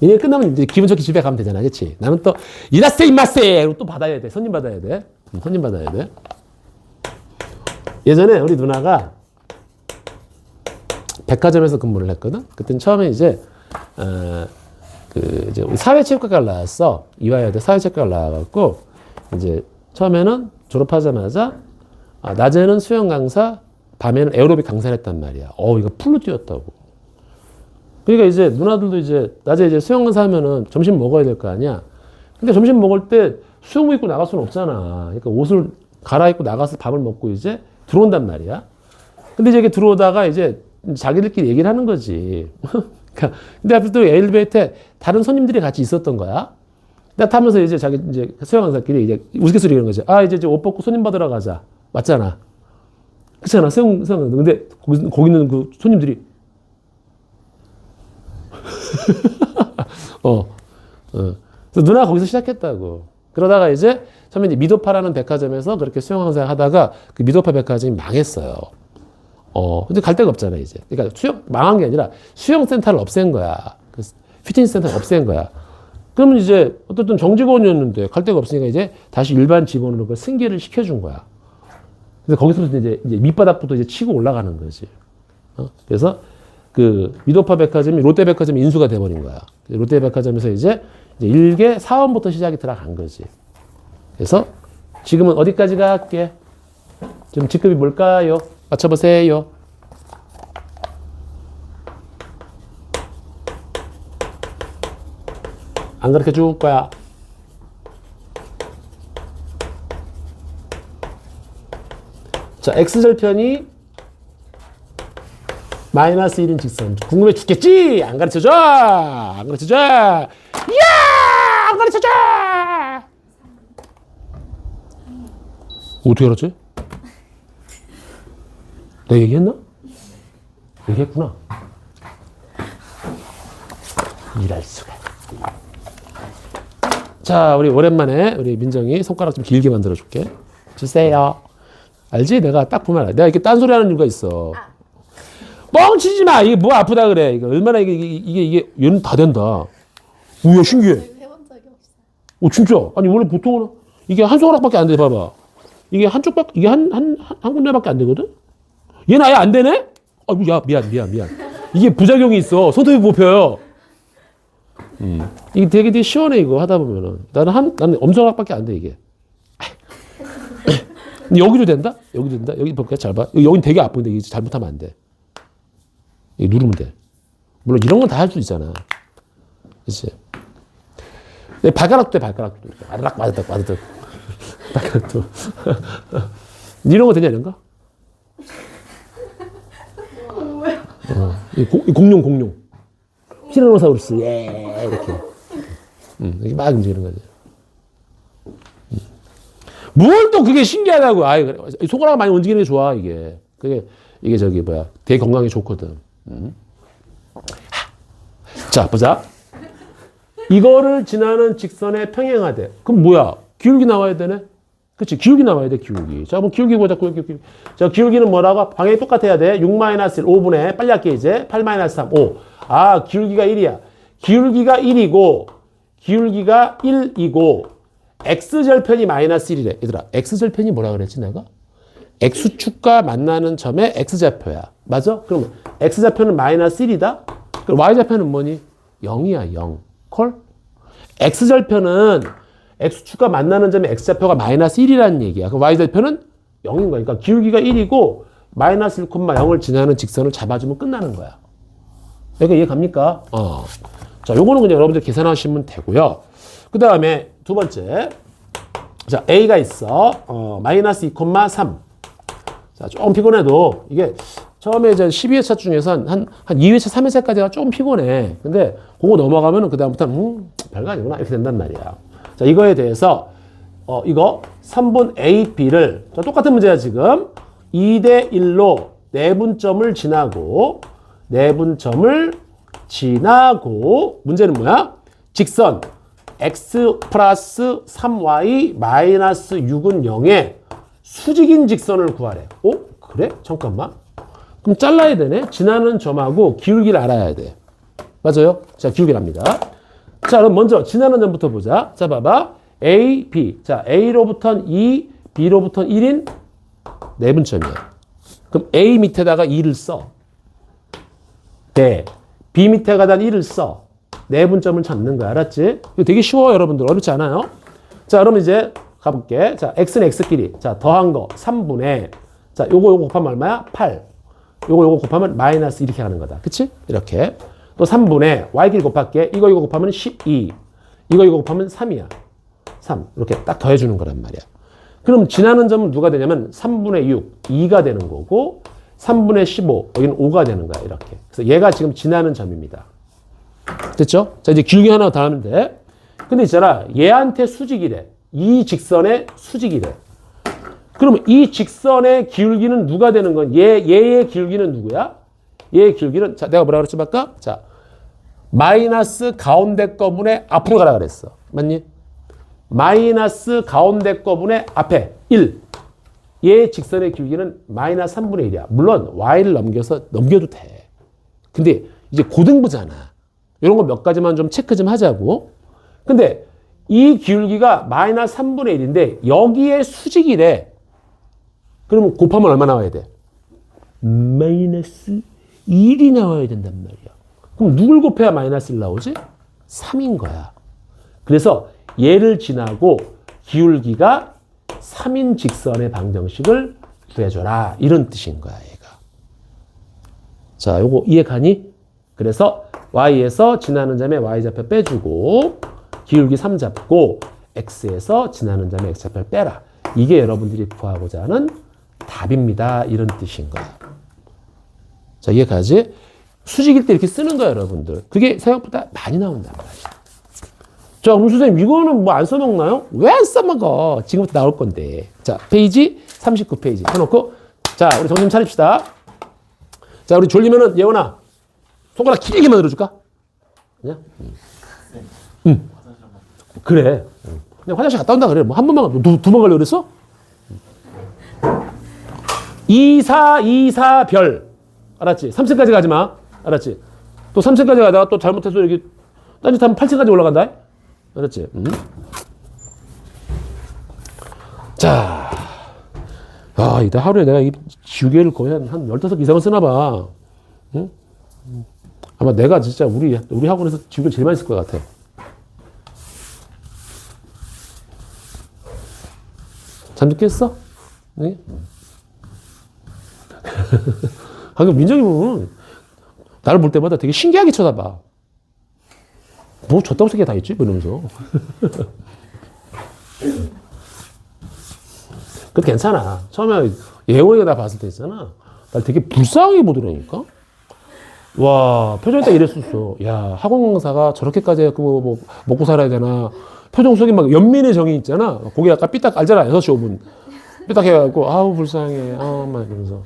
얘네 끝나면 이제 기분 좋게 집에 가면 되잖아. 그치? 나는 또, 이라세, 임마세! 또 받아야 돼. 손님 받아야 돼. 손님 받아야 돼. 예전에 우리 누나가 백화점에서 근무를 했거든? 그때는 처음에 이제 우리 사회체육학과를 나왔어. 이화여대 사회체육학과를 나와갖고, 이제 처음에는 졸업하자마자, 낮에는 수영 강사, 밤에는 에어로빅 강사를 했단 말이야. 이거 풀로 뛰었다고. 그러니까 이제 누나들도 이제 낮에 이제 수영 강사 하면은 점심 먹어야 될 거 아니야. 근데 점심 먹을 때 수영복 입고 나갈 수는 없잖아. 그러니까 옷을 갈아입고 나가서 밥을 먹고 이제 들어온단 말이야. 근데 이제 이렇게 들어오다가 이제 자기들끼리 얘기를 하는 거지. 그러니까 근데 앞에 또 엘리베이터에 다른 손님들이 같이 있었던 거야. 나 타면서 이제 자기 이제 수영 강사끼리 이제 우스갯소리 이런 거지. 아, 이제 옷 벗고 손님 받으러 가자. 맞잖아. 그렇잖아. 수영 강사. 근데 거기 있는 그 손님들이 그래서 누나가 거기서 시작했다고. 그러다가 이제 처음에 이제 미도파라는 백화점에서 그렇게 수영 강사 하다가 그 미도파 백화점이 망했어요. 근데 갈 데가 없잖아, 이제. 그러니까 망한 게 아니라 수영센터를 없앤 거야. 그 피트니스 센터를 없앤 거야. 그러면 이제 어쨌든 정직원이었는데 갈 데가 없으니까 이제 다시 일반 직원으로 그 승계를 시켜준 거야. 그래서 거기서부터 이제 밑바닥부터 이제 치고 올라가는 거지. 그래서 그 미도파 백화점이 롯데백화점 인수가 돼버린 거야. 롯데백화점에서 이제 일개 사원부터 시작이 들어간 거지. 그래서 지금은 어디까지 갈게? 지금 직급이 뭘까요? 맞춰보세요. 안 가르쳐 줄 거야. 자, X절편이 마이너스 1인 직선. 궁금해 죽겠지? 안 가르쳐 줘! 안 가르쳐 줘! 야! 안 가르쳐 줘! 어떻게 알았지? 내가 얘기했나? 얘기했구나. 이럴 수가. 자, 우리 오랜만에 우리 민정이 손가락 좀 길게 만들어 줄게. 주세요. 알지? 내가 딱 보면 알아. 내가 이렇게 딴소리 하는 이유가 있어. 뻥치지 마. 이게 뭐 아프다 그래. 이거 얼마나 이게 얘는 다 된다. 뭐야, 신기해. 해본 적이 없어요. 진짜. 아니, 원래 보통은 이게 한 손가락밖에 안 돼. 봐봐. 이게 한쪽밖에, 이게 한 군데밖에 안 되거든? 얘는 아예 안 되네? 야, 미안. 이게 부작용이 있어. 손톱이 뽑혀요. 이게 되게 시원해, 이거 하다 보면은. 나는 엄손가락밖에 안 돼, 이게. 근데 여기도 된다? 여기도 된다? 여기 볼까? 잘 봐. 여긴 되게 아픈데, 이게 잘못하면 안 돼. 이게 누르면 돼. 물론 이런 건 다 할 수 있잖아. 그치? 내 발가락도 돼, 발가락도. 와드닥. 발가락도. 이런 거 되냐, 이런 거? 공룡. 티라노사우루스, 예, 이렇게. 이렇게 막 움직이는 거지. 뭘 또 그게 신기하다고. 그래. 손가락 많이 움직이는 게 좋아, 이게. 이게 저기, 되게 건강에 좋거든. 자, 보자. 이거를 지나는 직선에 평행하되. 그럼 뭐야? 기울기 나와야 되네? 그치, 기울기 나와야 돼, 기울기. 자, 그럼 기울기 보자, 기울기. 자, 기울기는 뭐라고? 방향이 똑같아야 돼. 6-1, 5분의, 빨리 할게, 이제. 8-3, 5. 아, 기울기가 1이야. 기울기가 1이고, X절편이 마이너스 1이래. 얘들아, X절편이 뭐라 그랬지, 내가? X축과 만나는 점의 X좌표야. 맞아? 그러면 X좌표는 마이너스 1이다? 그럼 Y좌표는 뭐니? 0이야, 0. 콜? X절편은 X축과 만나는 점의 X좌표가 마이너스 1이라는 얘기야. 그럼 Y좌표는 0인 거야. 그러니까 기울기가 1이고 마이너스 1,0을 지나는 직선을 잡아주면 끝나는 거야. 여기가 이해 갑니까? 자, 요거는 그냥 여러분들 계산하시면 되고요. 그 다음에 두 번째. 자, A가 있어. 마이너스 2,3. 자, 좀 피곤해도 이게 처음에 이제 12회차 중에서 한 2회차, 3회차까지가 좀 피곤해. 근데 그거 넘어가면은 그다음부터는 별거 아니구나. 이렇게 된단 말이야. 자, 이거에 대해서 이거 3분 A, B를 똑같은 문제야, 지금. 2대 1로 내분점을 지나고 문제는 뭐야? 직선 x 플러스 3y 마이너스 6은 0에 수직인 직선을 구하래. 그래? 잠깐만. 그럼 잘라야 되네. 지나는 점하고 기울기를 알아야 돼. 맞아요? 자, 기울기를 압니다. 자, 그럼 먼저 지나는 점부터 보자. 자, 봐봐. A, B. 자, A로부터는 2, B로부터는 1인 내분점이야. 그럼 A 밑에다가 2를 써. 네. B 밑에다가 1을 써. 내분점을 찾는 거야. 알았지? 이거 되게 쉬워, 여러분들. 어렵지 않아요? 자, 그러면 이제 가볼게. 자, X는 X끼리. 자, 더한 거 3분의. 자, 요거 곱하면 얼마야? 8. 요거 곱하면 마이너스 이렇게 가는 거다. 그치? 이렇게. 또 3분의 y끼리 곱할게. 이거 곱하면 12. 이거 곱하면 3이야. 3. 이렇게 딱 더해주는 거란 말이야. 그럼 지나는 점은 누가 되냐면 3분의 6, 2가 되는 거고 3분의 15, 여기는 5가 되는 거야. 이렇게. 그래서 얘가 지금 지나는 점입니다. 됐죠? 자, 이제 길게 하나 더 하면 돼. 근데 있잖아. 얘한테 수직이래. 이 직선의 수직이래. 그러면 이 직선의 기울기는 누가 되는 건? 얘의 기울기는 누구야? 얘의 기울기는, 자, 내가 뭐라 그랬지, 아까? 자, 마이너스 가운데 거분의 앞으로 가라 그랬어. 맞니? 마이너스 가운데 거분의 앞에 1. 얘의 직선의 기울기는 마이너스 3분의 1이야. 물론 y를 넘겨도 돼. 근데 이제 고등부잖아. 이런 거 몇 가지만 좀 체크 좀 하자고. 근데 이 기울기가 마이너스 3분의 1인데 여기에 수직이래. 그러면 곱하면 얼마 나와야 돼? 마이너스 1이 나와야 된단 말이야. 그럼 누굴 곱해야 마이너스 1 나오지? 3인 거야. 그래서 얘를 지나고 기울기가 3인 직선의 방정식을 구해줘라. 이런 뜻인 거야, 얘가. 자, 요거 이해가니? 그래서 y에서 지나는 점에 y좌표 빼주고 기울기 3 잡고 x에서 지나는 점에 x좌표 빼라. 이게 여러분들이 구하고자 하는 답입니다. 이런 뜻인 거야. 자, 이해가지? 수직일 때 이렇게 쓰는 거야, 여러분들. 그게 생각보다 많이 나온단 말이야. 자, 그럼 선생님, 이거는 뭐 안 써먹나요? 왜 안 써먹어? 지금부터 나올 건데. 자, 페이지 39페이지 해놓고, 자, 우리 정신 차립시다. 자, 우리 졸리면은, 예원아, 손가락 길게 만들어줄까? 그냥? 응. 그래. 그냥 화장실 갔다 온다 그래. 뭐 한 번만, 두 번 가려고 그랬어? 2, 4, 2, 4, 별. 알았지? 3층까지 가지 마. 알았지? 또 3층까지 가다가 또 잘못해서 여기 딴짓하면 8층까지 올라간다. 알았지? 자. 아, 이따 하루에 내가 이 지우개를 거의 한 15개 이상은 쓰나 봐. 응? 아마 내가 진짜 우리 학원에서 지우개를 제일 많이 쓸 것 같아. 잠도 깼어? 네? 방금 민정이 보면 나를 볼 때마다 되게 신기하게 쳐다봐. 뭐 저따구 새끼가 다 있지? 이러면서. 그래도 괜찮아. 처음에 예원이가 나 봤을 때 있잖아. 날 되게 불쌍하게 보더라니까. 와, 표정이 딱 이랬었어. 야, 학원 강사가 저렇게까지 해갖고 뭐 먹고 살아야 되나. 표정 속에 막 연민의 정이 있잖아. 거기 약간 삐딱 알잖아. 6시 5분. 삐딱 해갖고, 아우, 불쌍해. 아우, 막 이러면서.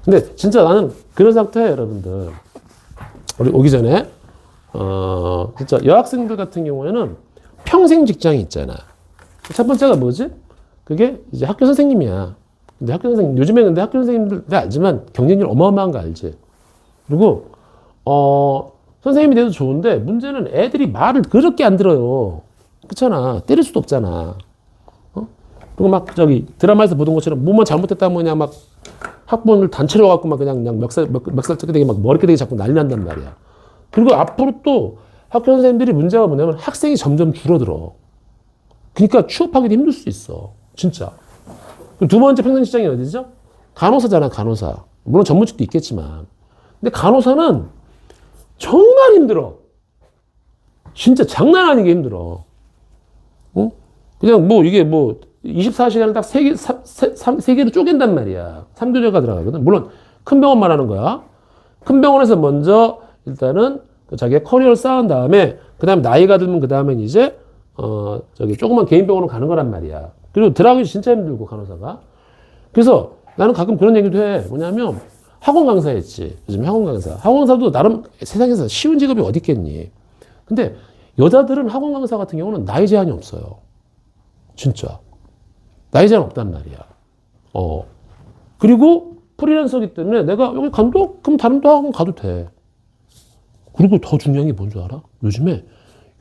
근데 진짜 나는 그런 상태야, 여러분들. 우리 오기 전에, 진짜 여학생들 같은 경우에는 평생 직장이 있잖아. 첫 번째가 뭐지? 그게 이제 학교 선생님이야. 근데 학교 선생님, 요즘에 근데 학교 선생님들 내가 알지만 경쟁률 어마어마한 거 알지? 그리고, 선생님이 돼도 좋은데 문제는 애들이 말을 그렇게 안 들어요. 그렇잖아. 때릴 수도 없잖아. 그리고 막 저기 드라마에서 보던 것처럼 뭐만 잘못했다면 그냥 막 학부모를 단체로 갖고 막 그냥 멱살 뜯기되게 막 머리끄댕이 잡고 난리 난단 말이야. 그리고 앞으로 또 학교 선생님들이 문제가 뭐냐면 학생이 점점 줄어들어. 그러니까 취업하기도 힘들 수 있어. 진짜. 두 번째 평생 직장이 어디죠? 간호사잖아, 간호사. 물론 전문직도 있겠지만. 근데 간호사는 정말 힘들어. 진짜 장난 아니게 힘들어. 그냥 뭐 이게 뭐 24시간을 딱 3개로 쪼갠단 말이야. 3교대가 들어가거든. 물론 큰 병원 말하는 거야. 큰 병원에서 먼저 일단은 자기의 커리어를 쌓은 다음에 그 다음에 나이가 들면 그 다음엔 이제 저기 조그만 개인 병원으로 가는 거란 말이야. 그리고 들어가기 진짜 힘들고 간호사가. 그래서 나는 가끔 그런 얘기도 해. 뭐냐면 학원 강사였지. 요즘 학원 강사. 학원 강사도 나름 세상에서 쉬운 직업이 어디 있겠니. 근데 여자들은 학원 강사 같은 경우는 나이 제한이 없어요. 진짜. 나이 제한 없단 말이야. 그리고 프리랜서기 때문에 내가 여기 간도? 그럼 다른 또 학원 가도 돼. 그리고 더 중요한 게 뭔 줄 알아? 요즘에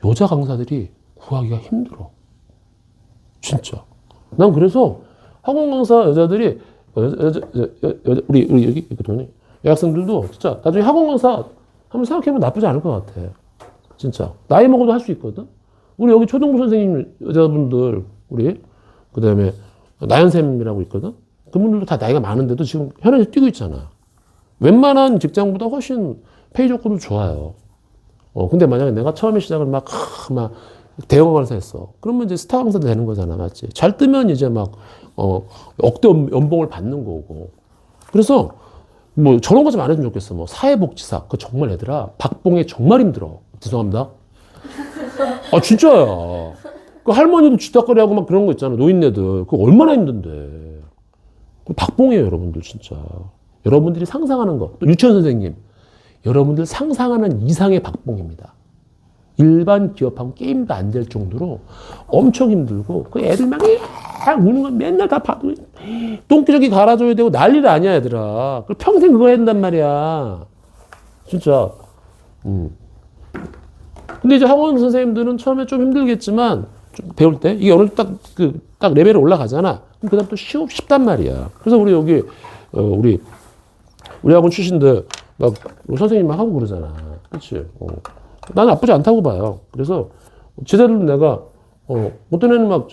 여자 강사들이 구하기가 힘들어. 진짜. 난 그래서 학원 강사 여자들이 우리 여기 있거든요. 여학생들도 진짜 나중에 학원 강사 한번 생각해보면 나쁘지 않을 것 같아. 진짜. 나이 먹어도 할 수 있거든. 우리 여기 초등부 선생님 여자분들 우리 그다음에 나연쌤이라고 있거든. 그분들도 다 나이가 많은데도 지금 현역에 뛰고 있잖아. 웬만한 직장보다 훨씬 페이 조건도 좋아요. 근데 만약에 내가 처음에 시작을 막 대형 강사 했어. 그러면 이제 스타 강사도 되는 거잖아. 맞지? 잘 뜨면 이제 막, 억대 연봉을 받는 거고. 그래서 뭐 저런 거 좀 안 해주면 좋겠어. 뭐 사회복지사. 그거 정말 얘들아. 박봉에 정말 힘들어. 죄송합니다. 아, 진짜야. 그 할머니도 쥐딱거리하고 막 그런 거 있잖아. 노인네들. 그거 얼마나 힘든데. 그 박봉이에요, 여러분들, 진짜. 여러분들이 상상하는 거. 또 유치원 선생님. 여러분들 상상하는 이상의 박봉입니다. 일반 기업하고 게임도 안 될 정도로 엄청 힘들고, 그 애들 막 우는 거 맨날 다 봐도 똥기저귀 갈아줘야 되고 난리가 아니야, 얘들아. 평생 그거 해야 된단 말이야. 진짜. 근데 이제 학원 선생님들은 처음에 좀 힘들겠지만, 좀 배울 때, 이게 어느 정도 딱 레벨이 올라가잖아. 그럼 그 다음 또 쉽단 말이야. 그래서 우리 여기, 우리 학원 출신들 막 선생님 막 하고 그러잖아. 그치? 나는 나쁘지 않다고 봐요. 그래서 제자들도 내가, 어떤 애는 막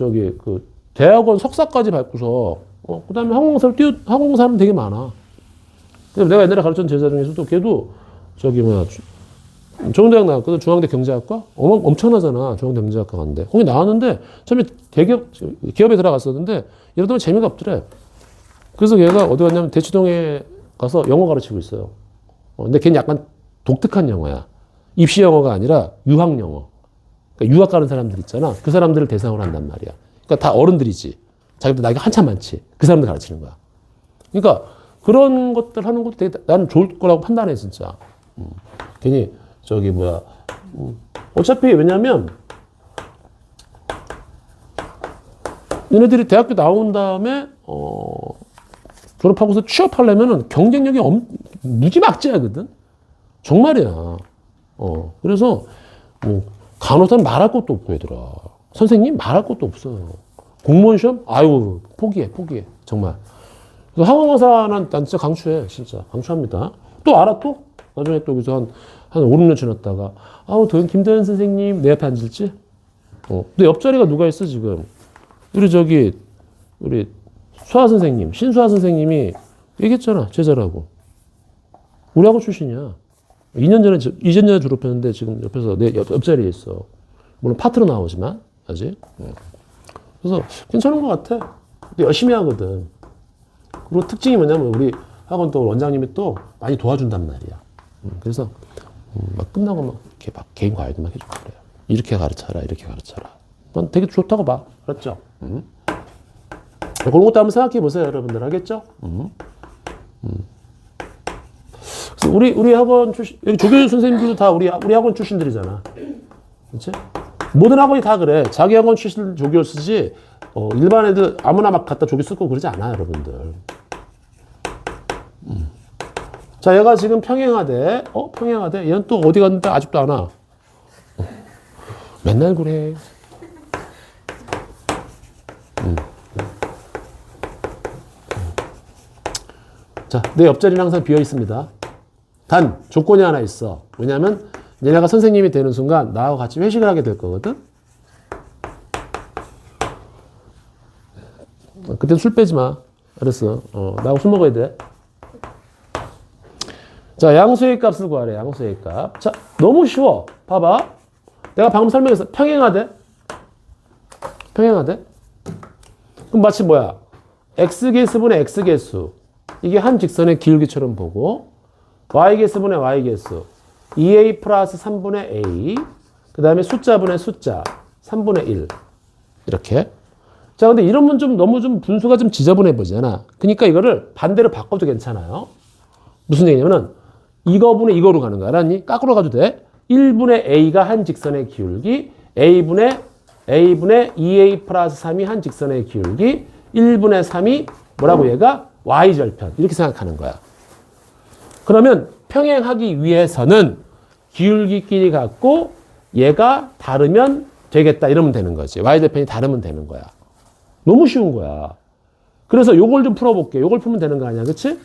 대학원 석사까지 밟고서, 그 다음에 항공사는 되게 많아. 내가 옛날에 가르쳤던 제자 중에서도 걔도 중앙대학 나왔거든. 중앙대 경제학과? 엄청나잖아. 중앙대 경제학과 갔는데. 거기 나왔는데, 처음에 기업에 들어갔었는데, 이러더니 재미가 없더래. 그래서 걔가 어디 갔냐면 대치동에 가서 영어 가르치고 있어요. 근데 걔는 약간 독특한 영어야. 입시 영어가 아니라 유학 영어. 그러니까 유학 가는 사람들 있잖아. 그 사람들을 대상으로 한단 말이야. 그러니까 다 어른들이지. 자기도 나이가 한참 많지. 그 사람들 가르치는 거야. 그러니까 그런 것들 하는 것도 되게 나는 좋을 거라고 판단해, 진짜. 괜히 어차피 왜냐면 얘네들이 대학교 나온 다음에 졸업하고서 취업하려면은 경쟁력이 무지막지하거든. 정말이야. 그래서 간호사는 말할 것도 없고 얘들아. 선생님 말할 것도 없어요. 공무원 시험? 아유 포기해. 정말. 그래서 학원강사는 난 진짜 강추해. 진짜 강추합니다. 또 알아 또? 나중에 또 여기서 한 5, 6년 지났다가 김도현 선생님 내 옆에 앉을지? 근데 옆자리가 누가 있어 지금? 우리 수아 선생님, 신수아 선생님이 얘기했잖아. 제자라고. 우리 학원 출신이야. 2년 전에 졸업했는데 지금 옆에서 내 옆자리에 있어. 물론 파트로 나오지만 아직. 그래서 괜찮은 것 같아. 근데 열심히 하거든. 그리고 특징이 뭐냐면 우리 학원 또 원장님이 또 많이 도와준단 말이야. 그래서 막 끝나고 막 이렇게 막 개인 과외도 막 해주고 그래요. 이렇게 가르쳐라. 난 되게 좋다고 봐. 알았죠? 그런 것도 한번 생각해 보세요, 여러분들. 알겠죠? 그래서 우리 학원 출신, 여기 조교 선생님들도 다 우리 학원 출신들이잖아. 그렇지? 모든 학원이 다 그래. 자기 학원 출신 조교 쓰지, 일반 애들 아무나 막 갖다 조교 쓰고 그러지 않아, 여러분들. 자, 얘가 지금 평행하대. 평행하대. 얘는 또 어디 갔는데 아직도 안 와. 맨날 그래. 자, 내 옆자리는 항상 비어 있습니다. 단, 조건이 하나 있어. 왜냐면, 얘네가 선생님이 되는 순간, 나하고 같이 회식을 하게 될 거거든? 그때 술 빼지 마. 알았어. 나하고 술 먹어야 돼. 자, 양수의 값을 구하래. 양수의 값. 자, 너무 쉬워. 봐봐. 내가 방금 설명했어. 평행하대. 그럼 마치 뭐야? x개수분의 x개수. 이게 한 직선의 기울기처럼 보고, y개수분의 y개수. 2a 플러스 3분의 a. 그 다음에 숫자분의 숫자. 3분의 1. 이렇게. 자, 근데 이러면 너무 분수가 좀 지저분해 보이잖아. 그러니까 이거를 반대로 바꿔도 괜찮아요. 무슨 얘기냐면은, 이거분의 이거로 가는 거야. 알았니? 거꾸로 가도 돼. 1분의 a가 한 직선의 기울기, a분의 2a 플러스 3이 한 직선의 기울기, 1분의 3이 뭐라고 얘가? y절편. 이렇게 생각하는 거야. 그러면 평행하기 위해서는 기울기끼리 같고 얘가 다르면 되겠다. 이러면 되는 거지. y절편이 다르면 되는 거야. 너무 쉬운 거야. 그래서 요걸 좀 풀어볼게. 요걸 풀면 되는 거 아니야. 그치?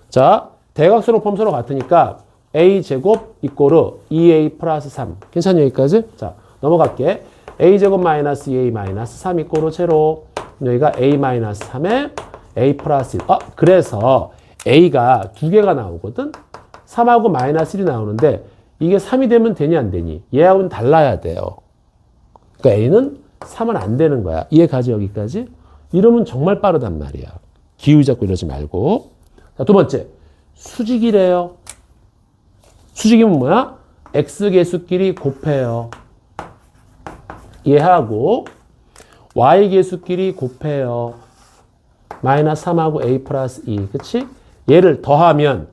자, 대각선으로 폼 서로 같으니까 a제곱 이꼬르 2a 플러스 3. 괜찮니 여기까지? 자, 넘어갈게. a제곱 마이너스 2a 마이너스 3 이꼬르 제로. 여기가 a 마이너스 3에 a 플러스 1. 그래서 a가 두 개가 나오거든. 3하고 마이너스 1이 나오는데 이게 3이 되면 되니 안 되니? 얘하고는 달라야 돼요. 그러니까 a는 3은 안 되는 거야. 이해가지 여기까지? 이러면 정말 빠르단 말이야. 기울 잡고 이러지 말고. 자, 두 번째. 수직이래요. 수직이면 뭐야? x계수끼리 곱해요. 얘하고 y계수끼리 곱해요. 마이너스 3하고 a 플러스 2. 그치? 얘를 더하면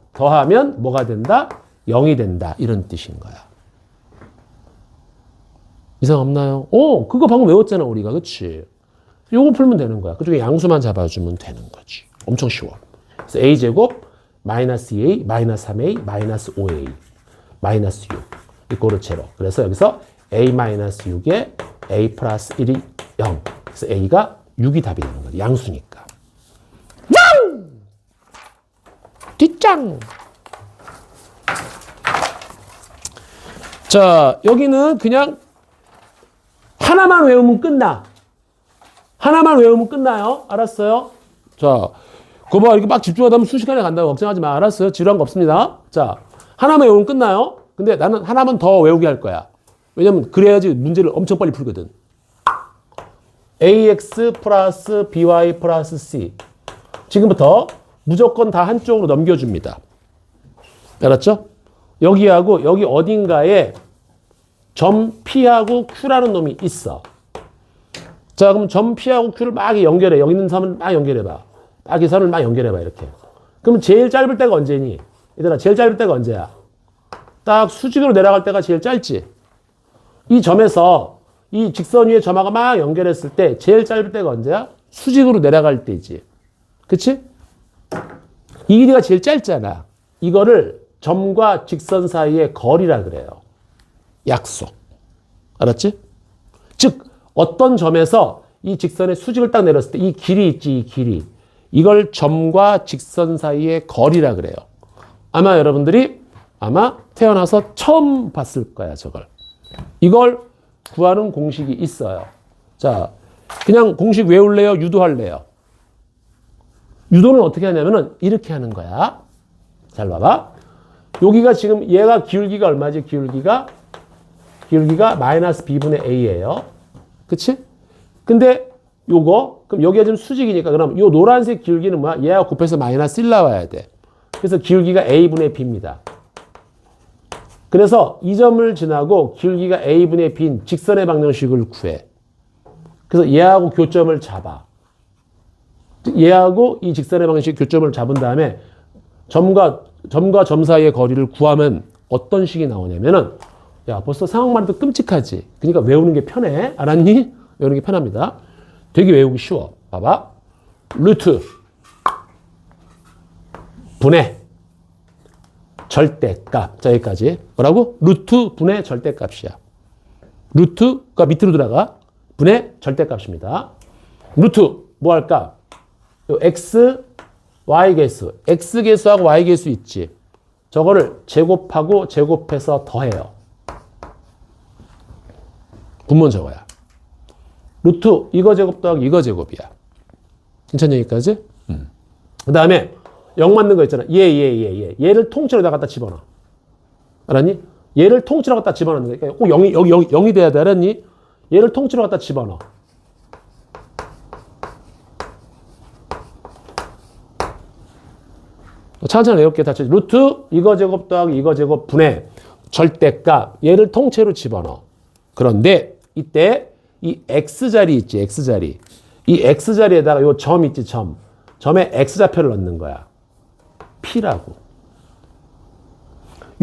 뭐가 된다? 0이 된다. 이런 뜻인 거야. 이상 없나요? 그거 방금 외웠잖아, 우리가. 그치? 요거 풀면 되는 거야. 그중에 양수만 잡아주면 되는 거지. 엄청 쉬워. 그래서 a제곱, 마이너스 2a, 마이너스 3a, 마이너스 5a, 마이너스 6. 이꼬르 제로. 그래서 여기서 a 마이너스 6에 a 플러스 1이 0. 그래서 a가 6이 답이 되는 거지. 양수니까. 짱! 뒷장! 자, 여기는 그냥 하나만 외우면 끝나. 하나만 외우면 끝나요. 알았어요? 자, 그거 봐. 이렇게 막 집중하다 보면 순식간에 간다고 걱정하지 마. 알았어요? 지루한 거 없습니다. 자, 하나만 외우면 끝나요. 근데 나는 하나만 더 외우게 할 거야. 왜냐면 그래야지 문제를 엄청 빨리 풀거든. ax 플러스 by 플러스 c. 지금부터 무조건 다 한쪽으로 넘겨줍니다. 알았죠? 여기하고 여기 어딘가에 점 P하고 Q라는 놈이 있어. 자, 그럼 점 P하고 Q를 막 연결해. 여기 있는 선을 막 연결해봐. 딱 이 선을 막 연결해봐, 이렇게. 그럼 제일 짧을 때가 언제니? 얘들아, 제일 짧을 때가 언제야? 딱 수직으로 내려갈 때가 제일 짧지? 이 점에서 이 직선 위에 점하고 막 연결했을 때 제일 짧을 때가 언제야? 수직으로 내려갈 때지. 그치? 이 길이가 제일 짧잖아. 이거를 점과 직선 사이의 거리라 그래요. 약속. 알았지? 즉, 어떤 점에서 이 직선의 수직을 딱 내렸을 때 이 길이 있지, 이 길이. 이걸 점과 직선 사이의 거리라 그래요. 아마 여러분들이 태어나서 처음 봤을 거야, 저걸. 이걸 구하는 공식이 있어요. 자, 그냥 공식 외울래요? 유도할래요? 유도는 어떻게 하냐면은 이렇게 하는 거야. 잘 봐봐. 여기가 지금 얘가 기울기가 얼마지? 기울기가 마이너스 b분의 a예요. 그치? 근데 그럼 여기가 지금 수직이니까 그럼 요 노란색 기울기는 뭐야? 얘하고 곱해서 마이너스 1 나와야 돼. 그래서 기울기가 a분의 b입니다. 그래서 이 점을 지나고 기울기가 a분의 b인 직선의 방정식을 구해. 그래서 얘하고 교점을 잡아. 얘하고 이 직선의 방정식 교점을 잡은 다음에 점과 점 사이의 거리를 구하면 어떤 식이 나오냐면은 야, 벌써 상황만 해도 끔찍하지. 그러니까 외우는 게 편해. 알았니? 외우는 게 편합니다. 되게 외우기 쉬워. 봐봐. 루트 분의 절대값. 자, 여기까지. 뭐라고? 루트 분의 절대값이야. 루트가 밑으로 들어가. 분의 절대값입니다. 루트 뭐 할까? 요 x, y 계수. x 계수하고 y 계수 있지. 저거를 제곱하고 제곱해서 더해요. 분모는 저거야. 루트 이거 제곱 더하기 이거 제곱이야. 괜찮냐 여기까지? 그 다음에 0 맞는 거 있잖아. 얘를 통째로 다 갖다 집어넣어. 알았니? 얘를 통째로 갖다 집어넣는 거야. 꼭 0이 돼야 돼. 알았니? 얘를 통째로 갖다 집어넣어. 천천히 외울게. 다 루트 이거 제곱 더하기 이거 제곱 분의 절대값. 얘를 통째로 집어넣어. 그런데 이때 이 x자리 있지, x자리. 이 x자리에다가 요 점 있지, 점. 점에 x좌표를 넣는 거야. p라고.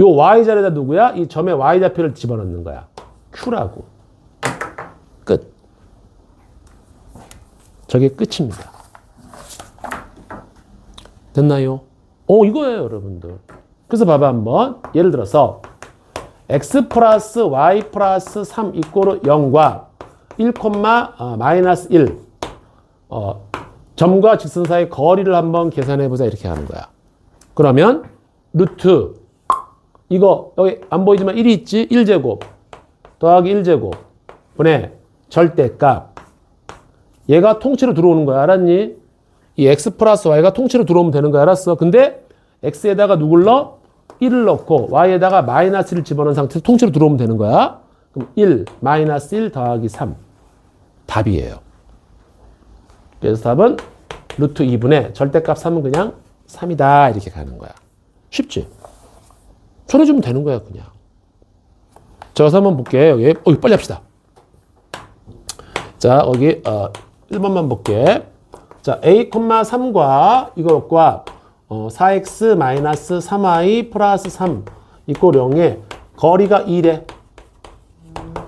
요 y자리에다 누구야? 이 점에 y좌표를 집어넣는 거야. q라고. 끝. 저게 끝입니다. 됐나요? 이거예요, 여러분들. 그래서 봐봐, 한번. 예를 들어서 x 플러스 y 플러스 3 이꼬르 0과 1, 마이너스 1 점과 직선 사이의 거리를 한번 계산해보자 이렇게 하는 거야. 그러면 루트 이거 여기 안 보이지만 1이 있지? 1제곱 더하기 1제곱 분의 절대값 얘가 통째로 들어오는 거야. 알았니? 이 x 플러스 y가 통째로 들어오면 되는 거야. 알았어? 근데 x에다가 누굴 넣어? 1을 넣고 y에다가 마이너스 1을 집어넣은 상태에서 통째로 들어오면 되는 거야. 그럼 1, 마이너스 1 더하기 3. 답이에요. 그래서 답은 루트 2분의 절대값 3은 그냥 3이다. 이렇게 가는 거야. 쉽지? 쳐내주면 되는 거야, 그냥. 자, 그래서 한번 볼게. 여기, 빨리 합시다. 자, 여기, 1번만 볼게. 자, a,3과 이것과 4x 마이너스 3y 플러스 3 이꼴 0에 거리가 2래.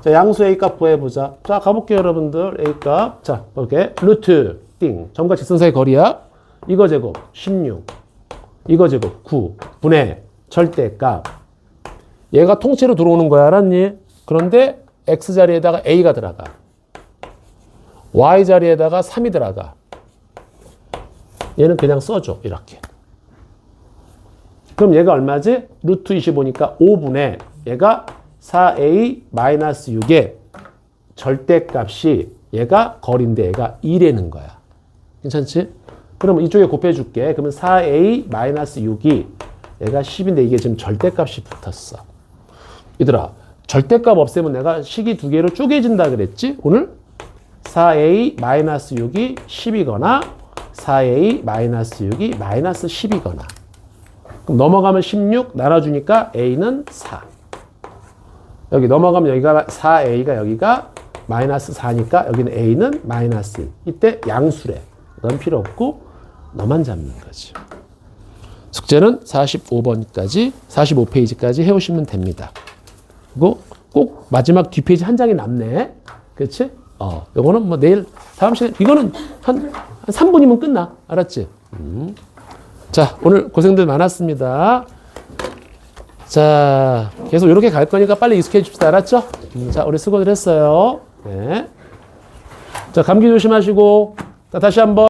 자, 양수 a 값 구해보자. 자, 가볼게요, 여러분들. a 값. 자, 볼게. 루트, 띵. 점과 직선 사이 거리야. 이거 제곱 16. 이거 제곱 9. 분의 절대값. 얘가 통째로 들어오는 거야, 알았니? 그런데 x 자리에다가 a가 들어가. y 자리에다가 3이 들어가. 얘는 그냥 써줘, 이렇게. 그럼 얘가 얼마지? 루트 25니까 5분의 얘가 4a 마이너스 6의 절대값이 얘가 거리인데 얘가 2라는 거야. 괜찮지? 그럼 이쪽에 곱해줄게. 그러면 4a 마이너스 6이 얘가 10인데 이게 지금 절대값이 붙었어. 얘들아, 절대값 없애면 내가 식이 두 개로 쪼개진다 그랬지? 오늘 4a 마이너스 6이 10이거나 4a 마이너스 6이 마이너스 10이거나. 그럼 넘어가면 16 나눠주니까 a는 4. 여기 넘어가면 여기가 4a가 여기가 마이너스 4니까 여기는 a는 마이너스 1. 이때 양수래. 넌 필요 없고 너만 잡는 거지. 숙제는 45번까지 45페이지까지 해오시면 됩니다. 그리고 꼭 마지막 뒷페이지 한 장이 남네. 그렇지? 요거는 뭐 내일 다음 시간에 이거는 한 3분이면 끝나. 알았지? 자, 오늘 고생들 많았습니다. 자, 계속 이렇게 갈 거니까 빨리 익숙해 줍시다. 알았죠? 자, 우리 수고들 했어요. 네. 자, 감기 조심하시고. 자, 다시 한번.